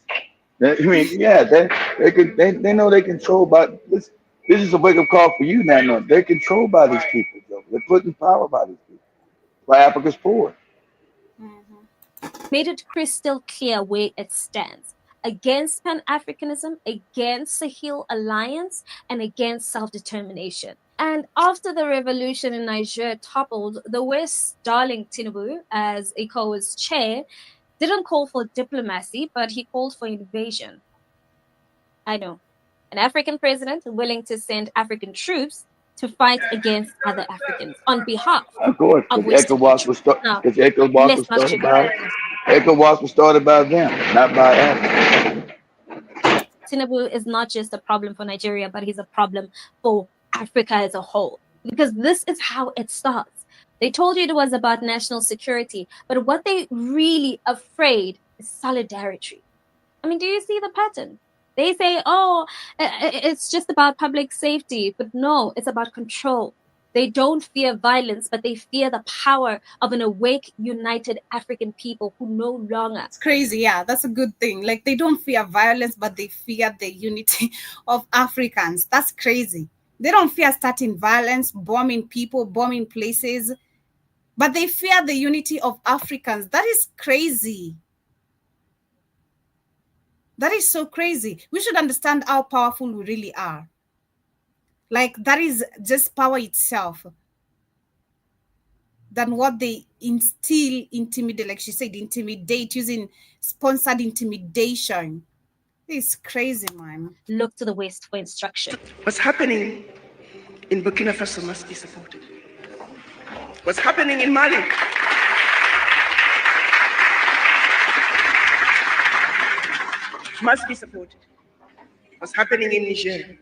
I mean, yeah, they know they control by this. This is a wake up call for you now. No, they're controlled by these people. Though. They're put in power by these people. By Africa's poor. Made it crystal clear where it stands. Against Pan-Africanism, against Sahel Alliance, and against self-determination. And after the revolution in Niger toppled, the West's darling Tinubu, as ECOWAS chair, didn't call for diplomacy, but he called for invasion. I know. An African president willing to send African troops to fight against other Africans on behalf of course, of ECOWAS was started by them, not by Africa. Tinubu is not just a problem for Nigeria, but he's a problem for Africa as a whole. Because this is how it starts. They told you it was about national security, but what they really afraid is solidarity. I mean, do you see the pattern? They say, oh, it's just about public safety, but no, it's about control. They don't fear violence, but they fear the power of an awake, united African people who no longer... It's crazy, yeah, that's a good thing. Like, they don't fear violence, but they fear the unity of Africans. That's crazy. They don't fear starting violence, bombing people, bombing places, but they fear the unity of Africans. That is crazy. That is so crazy. We should understand how powerful we really are. Like, that is just power itself. Than what they instill, intimidate, like she said, intimidate, using sponsored intimidation. It's crazy, man. Look to the West for instruction. What's happening in Burkina Faso must be supported. What's happening in Mali must be supported. What's happening in Niger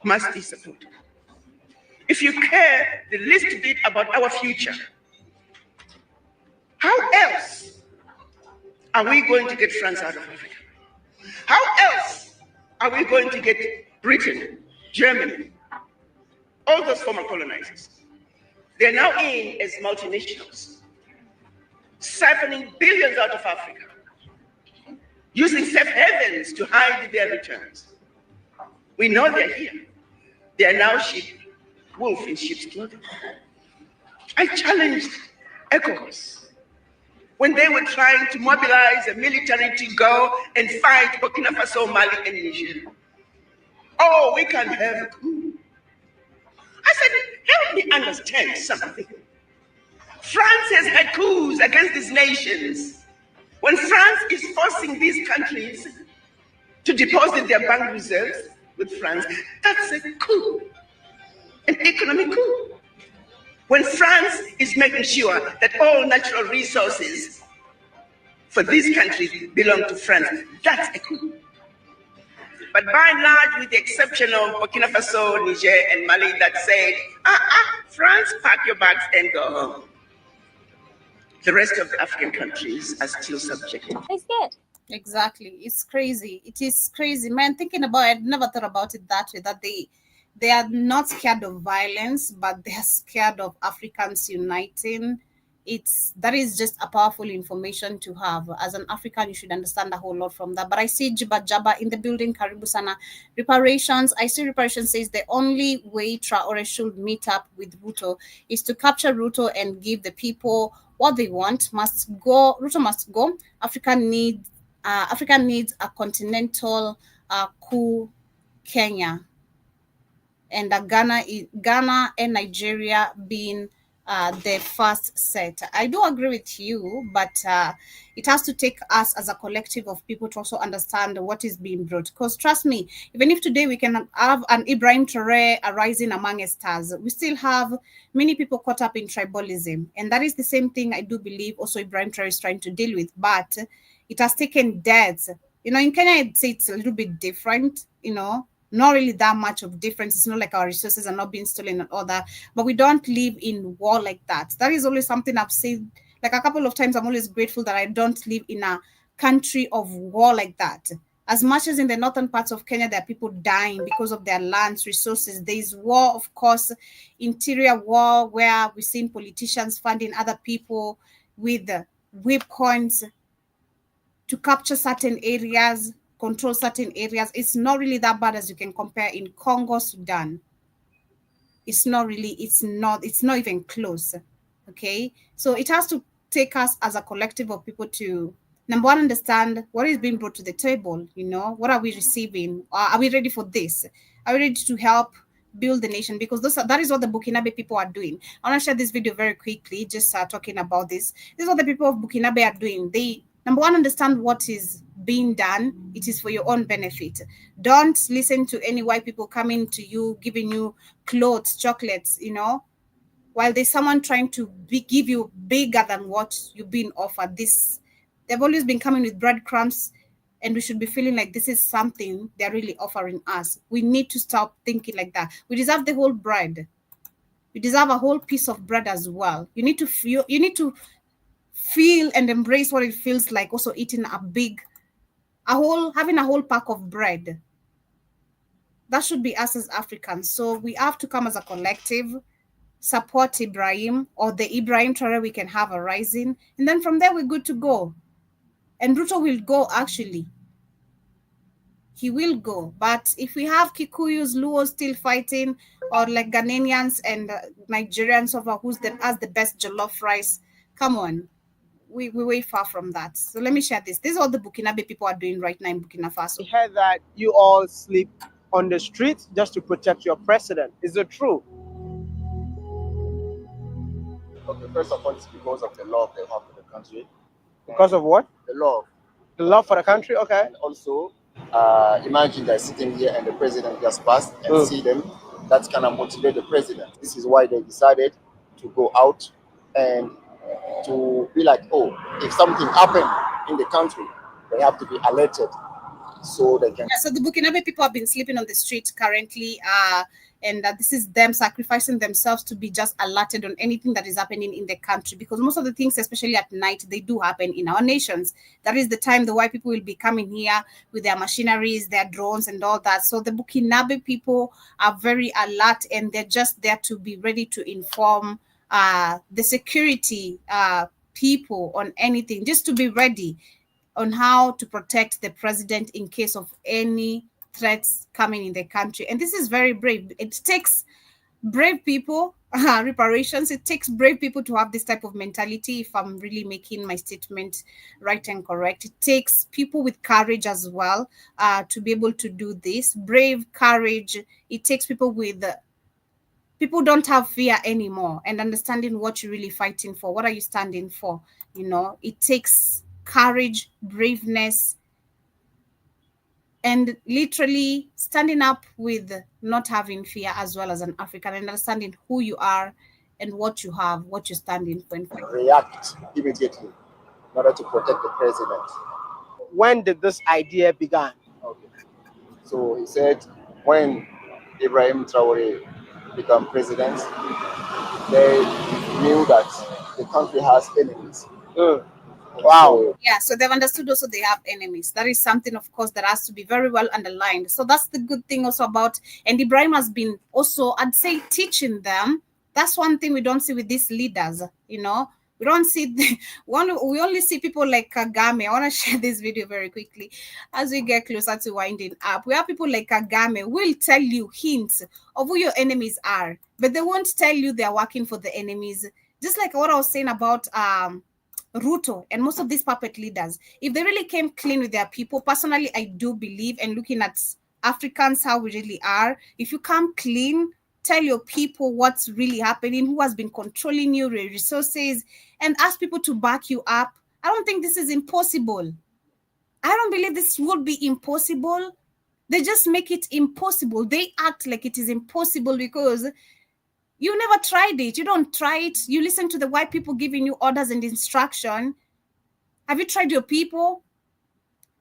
must be supported. If you care the least bit about our future, how else are we going to get France out of Africa? How else are we going to get Britain, Germany, all those former colonizers? They're now in as multinationals, siphoning billions out of Africa, using safe havens to hide their returns. We know they're here. They are now wolf in sheep's clothing. I challenged ECOWAS when they were trying to mobilize a military to go and fight Burkina Faso, Mali, and Niger. Oh, we can have a coup. I said, help me understand something. France has had coups against these nations. When France is forcing these countries to deposit their bank reserves with France, that's a coup, an economic coup. when France is making sure that all natural resources for these countries belong to France. That's a coup. But by and large, with the exception of Burkina Faso, Niger, and Mali that said, France, pack your bags and go home. The rest of the African countries are still subject. Exactly. It's crazy. It is crazy. Man, thinking about it, I never thought about it that way, that they are not scared of violence, but they are scared of Africans uniting. That is just a powerful information to have. As an African, you should understand a whole lot from that. But I see Jiba Jaba in the building, Karibu Sana. Reparations. I see reparations says the only way Traoré should meet up with Ruto is to capture Ruto and give the people what they want. Ruto must go. Africa needs a continental coup Kenya, and Ghana and Nigeria being the first set. I do agree with you, but it has to take us as a collective of people to also understand what is being brought. Because trust me, even if today we can have an Ibrahim Traoré arising among stars, we still have many people caught up in tribalism. And that is the same thing I do believe also Ibrahim Traoré is trying to deal with. But it has taken deaths. You know, in Kenya, I'd say it's a little bit different, not really that much of difference. It's not like our resources are not being stolen and all that, but we don't live in war like that. That is always something I've said like a couple of times. I'm always grateful that I don't live in a country of war like that. As much as in the northern parts of Kenya, there are people dying because of their lands, resources. There is war, of course, interior war, where we're seeing politicians funding other people with weapons to capture certain areas, control certain areas. It's not really that bad as you can compare in Congo, Sudan. It's not even close. Okay. So it has to take us as a collective of people to, number one, understand what is being brought to the table. What are we receiving? Are we ready for this? Are we ready to help build the nation? Because that is what the Burkinabe people are doing. I want to share this video very quickly, just talking about this. This is what the people of Burkinabe are doing. They, number one, understand what is being done. It is for your own benefit. Don't listen to any white people coming to you, giving you clothes, chocolates, while there's someone trying to give you bigger than what you've been offered. They've always been coming with breadcrumbs, and we should be feeling like this is something they're really offering us. We need to stop thinking like that. We deserve the whole bread. We deserve a whole piece of bread as well. You need to feel and embrace what it feels like also eating having a whole pack of bread. That should be us as Africans. So we have to come as a collective, support Ibrahim or the Ibrahim Traoré we can have a rising. And then from there, we're good to go. And Ruto will go, actually. He will go. But if we have Kikuyus, Luos still fighting, or like Ghanaians and Nigerians over who has the best jollof rice, come on. We're way far from that. So let me share this. This is what the Burkinabe people are doing right now in Burkina Faso. We heard that you all sleep on the streets just to protect your president. Is it true? Okay, first of all, it's because of the love they have for the country. Because of what? The love. The love for the country? Okay. And also, imagine they're sitting here and the president just passed and see them. That's kind of motivate the president. This is why they decided to go out and to be like, oh, if something happened in the country, they have to be alerted so they can. Yeah, so the Burkinabe people have been sleeping on the streets currently, and this is them sacrificing themselves to be just alerted on anything that is happening in the country, because most of the things, especially at night, they do happen in our nations. That is the time the white people will be coming here with their machineries, their drones and all that. So the Burkinabe people are very alert, and they're just there to be ready to inform the security people on anything, just to be ready on how to protect the president in case of any threats coming in the country. And this is very brave. It takes brave people, reparations. It takes brave people to have this type of mentality, if I'm really making my statement right and correct. It takes people with courage as well to be able to do this. Brave, courage. It takes people with people don't have fear anymore, and understanding what you're really fighting for. What are you standing for? It takes courage, braveness, and literally standing up with not having fear as well as an African, and understanding who you are and what you have, what you stand in for and fight. React immediately in order to protect the president. When did this idea begin? Okay. So he said when Ibrahim Traoré became president, they knew that the country has enemies. Wow. Yeah, so they've understood also they have enemies. That is something, of course, that has to be very well underlined. So that's the good thing also about, and Ibrahim has been also, I'd say, teaching them. That's one thing we don't see with these leaders, you know. We don't see we only see people like Kagame. I want to share this video very quickly as we get closer to winding up. We have people like Kagame who will tell you hints of who your enemies are, but they won't tell you they're working for the enemies. Just like what I was saying about Ruto and most of these puppet leaders, if they really came clean with their people, personally, I do believe, and looking at Africans, how we really are, if you come clean, tell your people what's really happening, who has been controlling your resources, and ask people to back you up. I don't think this is impossible. I don't believe this would be impossible. They just make it impossible. They act like it is impossible because you never tried it. You don't try it. You listen to the white people giving you orders and instruction. Have you tried your people?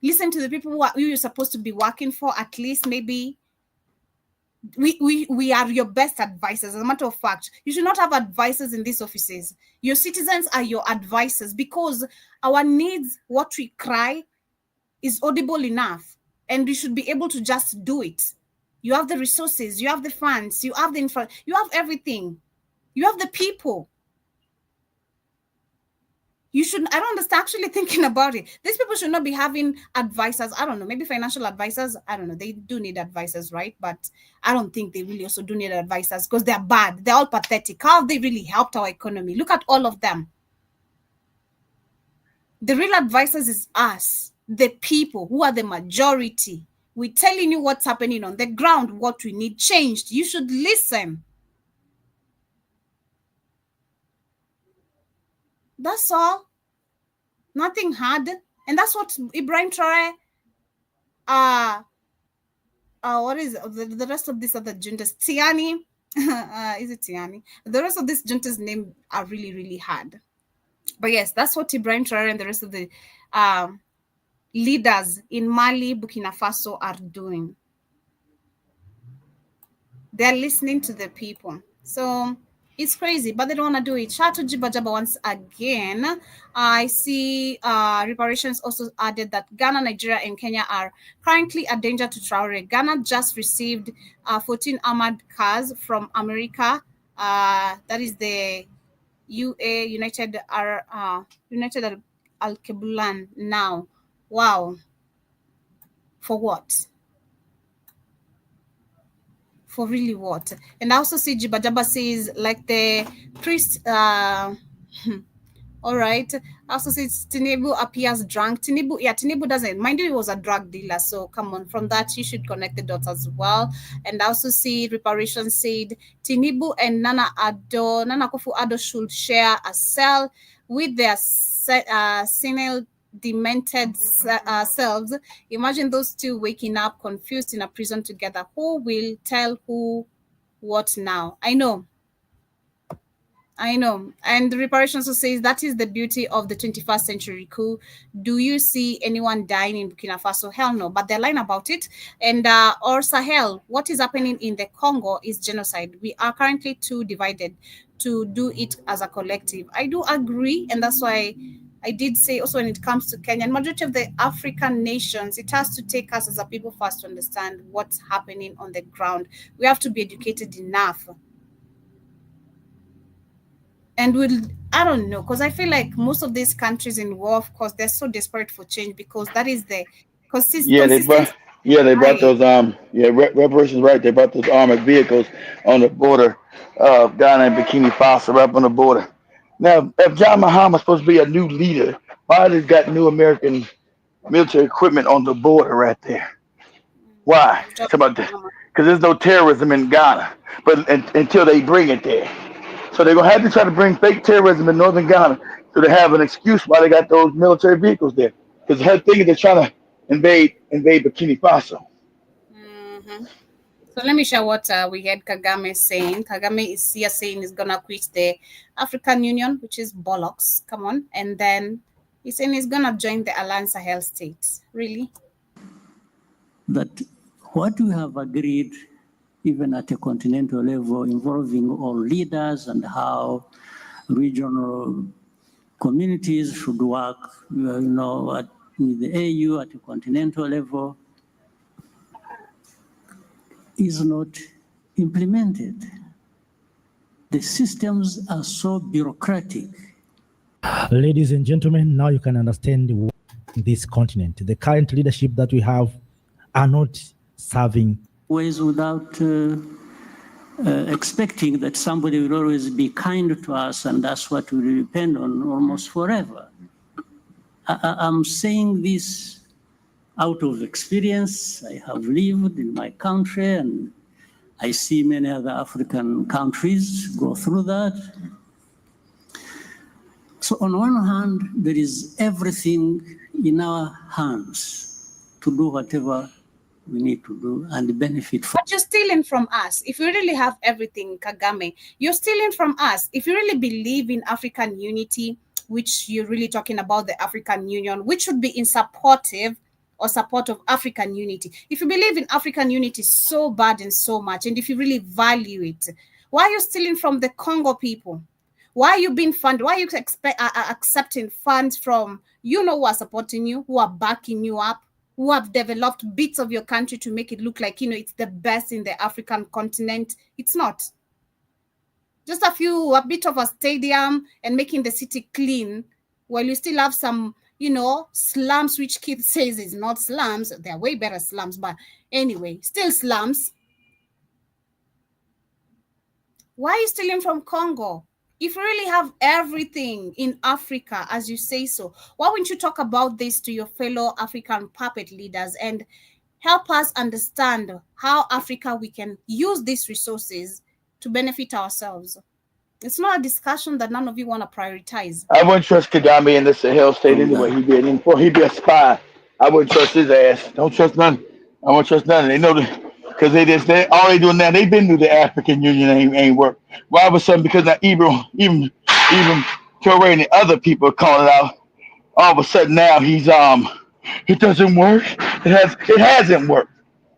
Listen to the people who you're supposed to be working for, at least maybe. We are your best advisors. As a matter of fact, you should not have advisors in these offices. Your citizens are your advisors because our needs, what we cry, is audible enough. And you should be able to just do it. You have the resources, you have the funds, you have the you have everything. You have the people. You should, I don't understand, actually thinking about it. These people should not be having advisors. I don't know, maybe financial advisors. I don't know. They do need advisors, right? But I don't think they really also do need advisors because they're bad. They're all pathetic. How have they really helped our economy? Look at all of them. The real advisors is us, the people who are the majority. We're telling you what's happening on the ground, what we need changed. You should listen. That's all. Nothing hard. And that's what Ibrahim Traoré, what is the rest of these other juntas? Tiani, is it Tiani? The rest of these juntas' names are really, really hard. But yes, that's what Ibrahim Traoré and the rest of the leaders in Mali, Burkina Faso are doing. They're listening to the people. So it's crazy, but they don't want to do it. Shout out to Jibajaba once again. I see reparations also added that Ghana, Nigeria, and Kenya are currently a danger to Traoré. Ghana just received 14 armored cars from America. That is the United Al-Kebulan now. Wow. For what? For really what? And I also see Jibajaba says, like the priest, all right. I also see Tinubu appears drunk. Tinubu doesn't. Mind you, he was a drug dealer. So come on, from that, you should connect the dots as well. And I also see Reparations said Tinubu and Nana Akufo-Addo should share a cell with their senile demented selves. Imagine those two waking up confused in a prison together. Who will tell who what now? I know. And the reparations also says that is the beauty of the 21st century coup. Do you see anyone dying in Burkina Faso? Hell no, but they're lying about it. And or Sahel, what is happening in the Congo is genocide. We are currently too divided to do it as a collective. I do agree, and that's why I did say also when it comes to Kenya, and majority of the African nations, it has to take us as a people first to understand what's happening on the ground. We have to be educated enough. And I don't know, because I feel like most of these countries in war, of course, they're so desperate for change because that is the They brought those reparations, right? They brought those armored vehicles on the border of Ghana and Burkina Faso, right on the border. Now, if John Mahama's supposed to be a new leader, why has he got new American military equipment on the border right there? Why? Because there's no terrorism in Ghana, but until they bring it there. So they're gonna have to try to bring fake terrorism in northern Ghana, so they have an excuse why they got those military vehicles there. Because the thing is they're trying to invade Burkina Faso. So let me share what we heard Kagame saying. Kagame is here saying he's gonna quit the African Union, which is bollocks. Come on, and then he's saying he's gonna join the Alliance Sahel states. Really? That what we have agreed, even at a continental level, involving all leaders and how regional communities should work, with the AU at a continental level, is not implemented. The systems are so bureaucratic. Ladies and gentlemen, now you can understand this continent. The current leadership that we have are not serving ways without expecting that somebody will always be kind to us, and that's what we depend on almost forever. I'm saying this out of experience. I have lived in my country, and I see many other African countries go through that. So on one hand, there is everything in our hands to do whatever we need to do and benefit from. But you're stealing from us. If you really have everything, Kagame, you're stealing from us. If you really believe in African unity, which you're really talking about the African Union, which should be in support of African unity. If you believe in African unity so bad and so much, and if you really value it, why are you stealing from the Congo people? Why are you being funded? Why are you accepting funds from, who are supporting you, who are backing you up, who have developed bits of your country to make it look like, it's the best in the African continent? It's not. Just a bit of a stadium and making the city clean, while you still have some, slums, which Keith says is not slums. They're way better slums, but anyway, still slums. Why are you stealing from Congo? If you really have everything in Africa, as you say so, why wouldn't you talk about this to your fellow African puppet leaders and help us understand how Africa, we can use these resources to benefit ourselves? It's not a discussion that none of you want to prioritize. I wouldn't trust Kagame in the Sahel state anyway. He'd be a spy. I wouldn't trust his ass. Don't trust none. I won't trust none. They know that, because they all they doing now. They've been through the African Union, ain't work. Why all of a sudden, because now even Traoré and the other people are calling it out, all of a sudden now it doesn't work. It hasn't worked.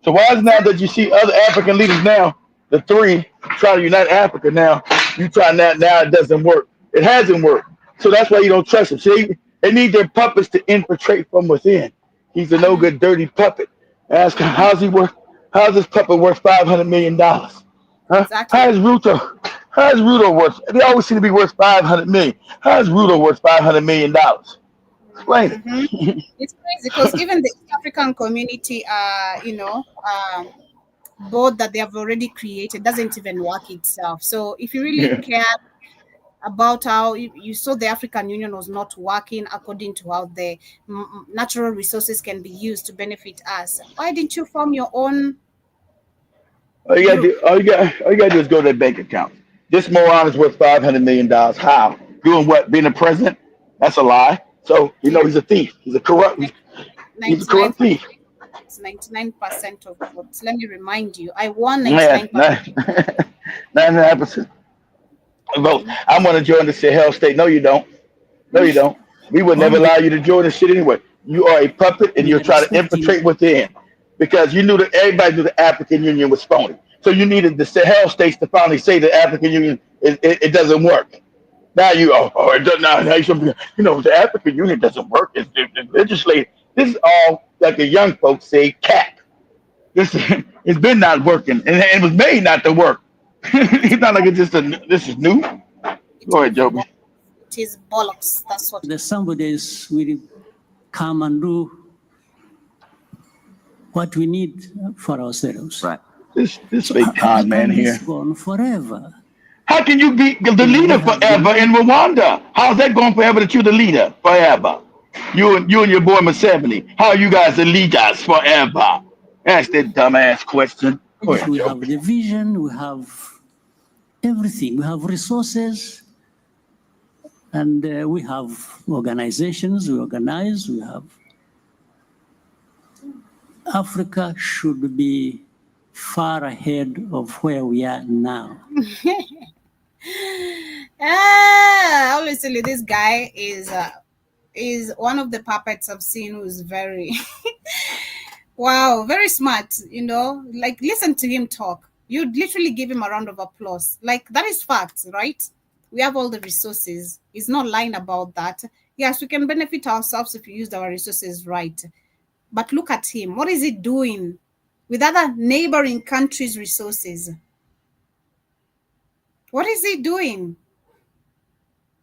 So why is it now that you see other African leaders now, the three try to unite Africa now, you try now it doesn't work. It hasn't worked. So that's why you don't trust him. See, they need their puppets to infiltrate from within. He's a no good, dirty puppet. Ask him, how's he worth? How's this puppet worth $500 million? Huh? Exactly. How's Ruto worth? They always seem to be worth $500 million. How's Ruto worth $500 million? Explain it. Mm-hmm. It's crazy because even the African community, board that they have already created doesn't even work itself. So if you really care about how you saw the African Union was not working according to how the natural resources can be used to benefit us, why didn't you form your own? All you gotta do is go to their bank account. This moron is worth $500 million. How? Doing what? Being a president? That's a lie. So he's a thief. He's a corrupt thief. It's 99% of votes. Let me remind you, I won 99%. 99% vote. I want to join the Sahel state. No, you don't. No, you don't. We would never allow you to join this shit anyway. You are a puppet, and you're trying to infiltrate within, because you knew that everybody knew the African Union was phony. So you needed the Sahel states to finally say the African Union it doesn't work. Now it does now. The African Union doesn't work. It's legislated. This is all, like the young folks say, cap. It's been not working, and it was made not to work. It's not like this is new. Go ahead, Joby. It is bollocks. That's what. There's somebody else will come and do what we need for ourselves. Right. This big con man here. It's gone forever. How can you be the leader forever in Rwanda? How's that going forever that you're the leader forever? You and your boy Museveni. How are you guys the leaders forever? Ask that dumbass question. We have the vision, we have everything. We have resources, and we have organizations. We organize. We have. Africa should be far ahead of where we are now. I always tell you, this guy is one of the puppets I've seen who's very wow, very smart, you know, like listen to him talk. You'd literally give him a round of applause. Like that is facts, right? We have all the resources. He's not lying about that. Yes, we can benefit ourselves if we use our resources right. But look at him. What is he doing with other neighboring countries' resources? What is he doing?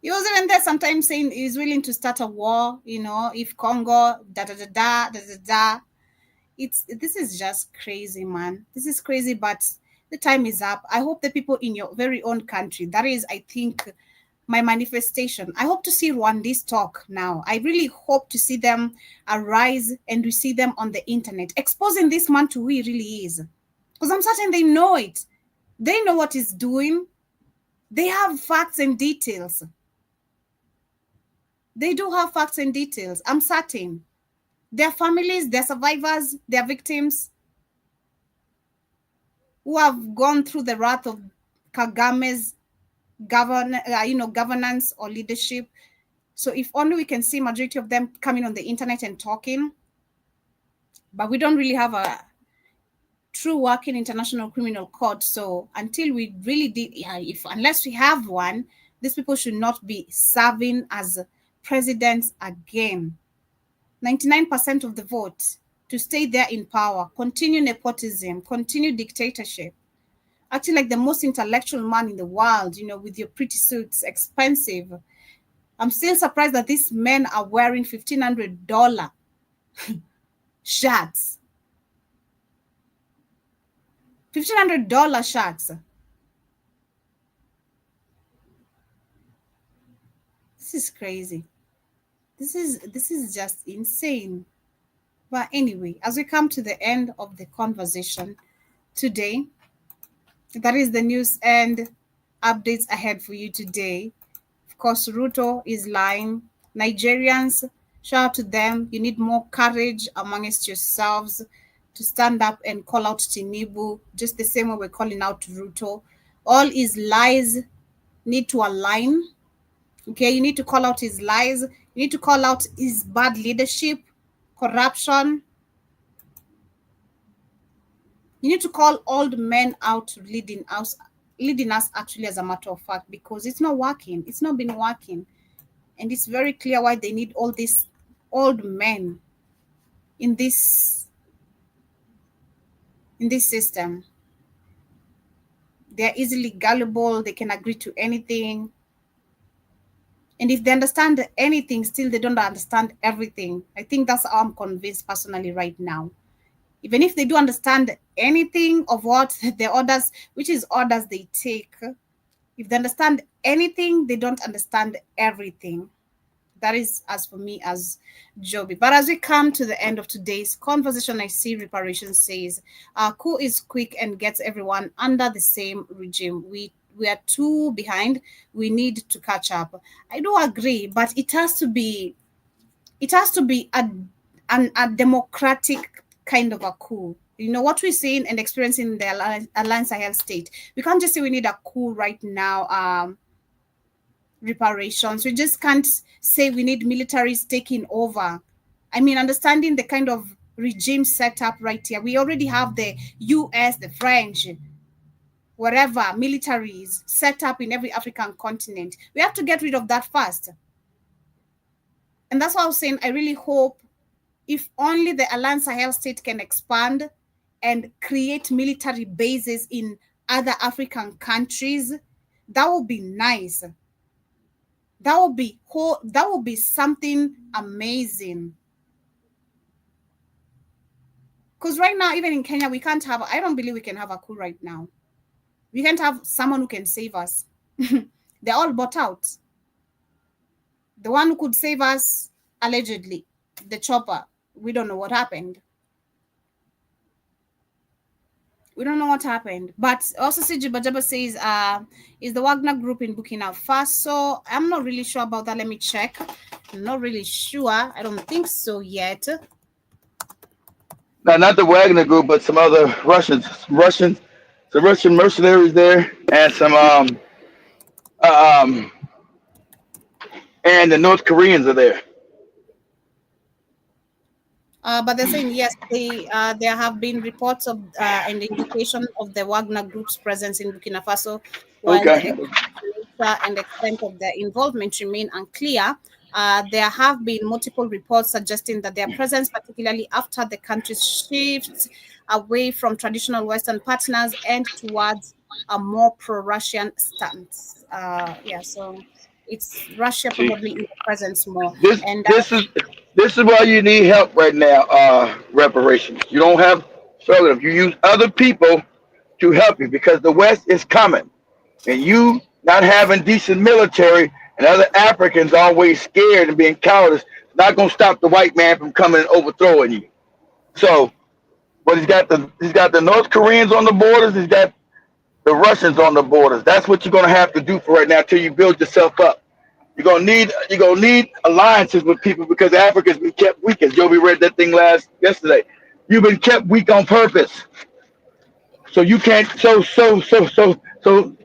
He was even there sometimes saying he's willing to start a war, you know, if Congo, da. This is just crazy, man. This is crazy, but the time is up. I hope the people in your very own country, that is, I think, my manifestation. I hope to see Rwandese talk now. I really hope to see them arise and we see them on the internet, exposing this man to who he really is. Because I'm certain they know it. They know what he's doing. They have facts and details. They do have facts and details. I'm certain. Their families, their survivors, their victims who have gone through the wrath of Kagame's governance or leadership. So if only we can see majority of them coming on the internet and talking, but we don't really have a true working international criminal court. So until we really unless we have one, these people should not be serving as presidents again. 99% of the vote to stay there in power, continue nepotism, continue dictatorship. Acting like the most intellectual man in the world, you know, with your pretty suits, expensive. I'm still surprised that these men are wearing $1,500 shirts. $1,500 shirts. This is crazy. This is just insane. But anyway, as we come to the end of the conversation today, that is the news and updates ahead for you today. Of course, Ruto is lying. Nigerians, shout out to them. You need more courage amongst yourselves to stand up and call out Tinubu, just the same way we're calling out Ruto. All his lies need to align. Okay, you need to call out his lies. You need to call out his bad leadership, corruption. You need to call old men out leading us actually, as a matter of fact, because it's not working. It's not been working. And it's very clear why they need all these old men in this system. They're easily gullible. They can agree to anything. And if they understand anything, still they don't understand everything. I think that's how I'm convinced personally right now. Even if they do understand anything of what the orders, which is orders they take, if they understand anything, they don't understand everything. That is as for me as Joby. But as we come to the end of today's conversation, I see Reparation says, coup is quick and gets everyone under the same regime. We are too behind. We need to catch up. I do agree, but it has to be a democratic kind of a coup. You know, what we're seeing and experiencing in the Alliance Sahel state, we can't just say we need a coup right now. Reparations. We just can't say we need militaries taking over. I mean, understanding the kind of regime set up right here. We already have the US, the French, whatever, militaries set up in every African continent. We have to get rid of that first. And that's why I was saying, I really hope if only the Alliance Sahel state can expand and create military bases in other African countries, that would be nice. That would be something amazing. Because right now, even in Kenya, we can't have, I don't believe we can have a coup right now. We can't have someone who can save us. They're all bought out. The one who could save us, allegedly, the chopper, we don't know what happened. We don't know what happened. But also CG Bajaba says, is the Wagner group in Burkina Faso? I'm not really sure about that. Let me check. I'm not really sure. I don't think so yet. not the Wagner group, but some other Russians, some Russian mercenaries there, and some um, and the North Koreans are there. But they're saying yes, there have been reports of and indication of the Wagner Group's presence in Burkina Faso, while the Okay. nature and extent of their involvement remain unclear. There have been multiple reports suggesting that their presence, particularly after the country's shifts away from traditional Western partners and towards a more pro-Russian stance. So it's Russia See, probably in the presence more. this And this is why you need help right now. Reparations. You don't have if you use other people to help you because the West is coming, and you not having decent military and other Africans always scared and being cowardice not gonna stop the white man from coming and overthrowing you. So, but he's got the North Koreans on the borders. He's got the Russians on the borders. That's what you're gonna have to do for right now till you build yourself up. You're gonna need alliances with people because Africa's been kept weak. As Joby read that thing yesterday. You've been kept weak on purpose. So you can't so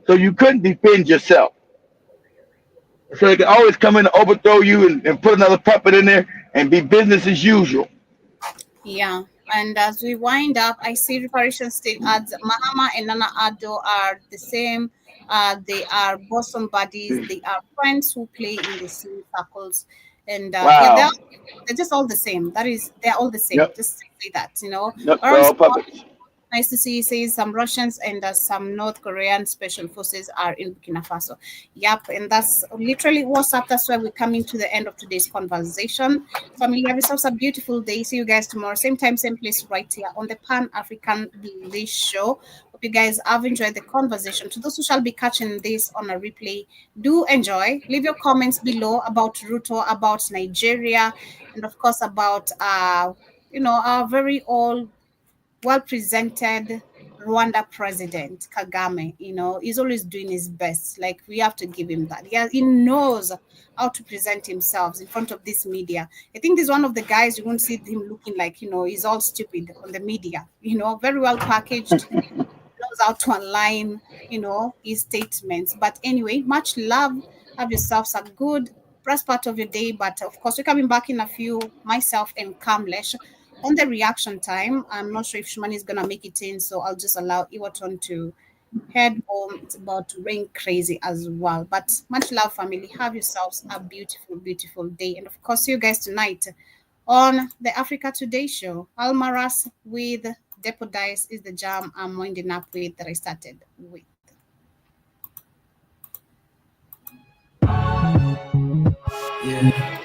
you couldn't defend yourself. So they can always come in and overthrow you and put another puppet in there and be business as usual. Yeah, and as we wind up, I see Reparation State adds Mahama and Nana Addo are the same. They are bosom buddies. They are friends who play in the same circles. And Wow. they're just all the same. They're all the same. Yep. Just say that, Yep, they're all puppets. Nice to see. Says some Russians and some North Korean special forces are in Burkina Faso. Yep, and that's literally what's up. That's why we're coming to the end of today's conversation. Family, have yourselves a beautiful day. See you guys tomorrow, same time, same place, right here on the Pan African Bliss Show. Hope you guys have enjoyed the conversation. To those who shall be catching this on a replay, do enjoy. Leave your comments below about Ruto, about Nigeria, and of course about our very old, well-presented Rwanda president Kagame. He's always doing his best. Like, we have to give him that. He knows how to present himself in front of this media. I think he's one of the guys you won't see him looking like he's all stupid on the media. Very well packaged. Knows how to align his statements. But anyway, much love. Have yourselves a good rest part of your day. But of course, we're coming back in a few, myself and Kamlesh, on the reaction time. I'm not sure if Shumani is gonna make it in, so I'll just allow Iwaton to head home. It's about to rain crazy as well. But much love, family. Have yourselves a beautiful, beautiful day. And of course, see you guys tonight on the Africa Today show. Almaras with Depo Dice is the jam I'm winding up with that I started with. Yeah.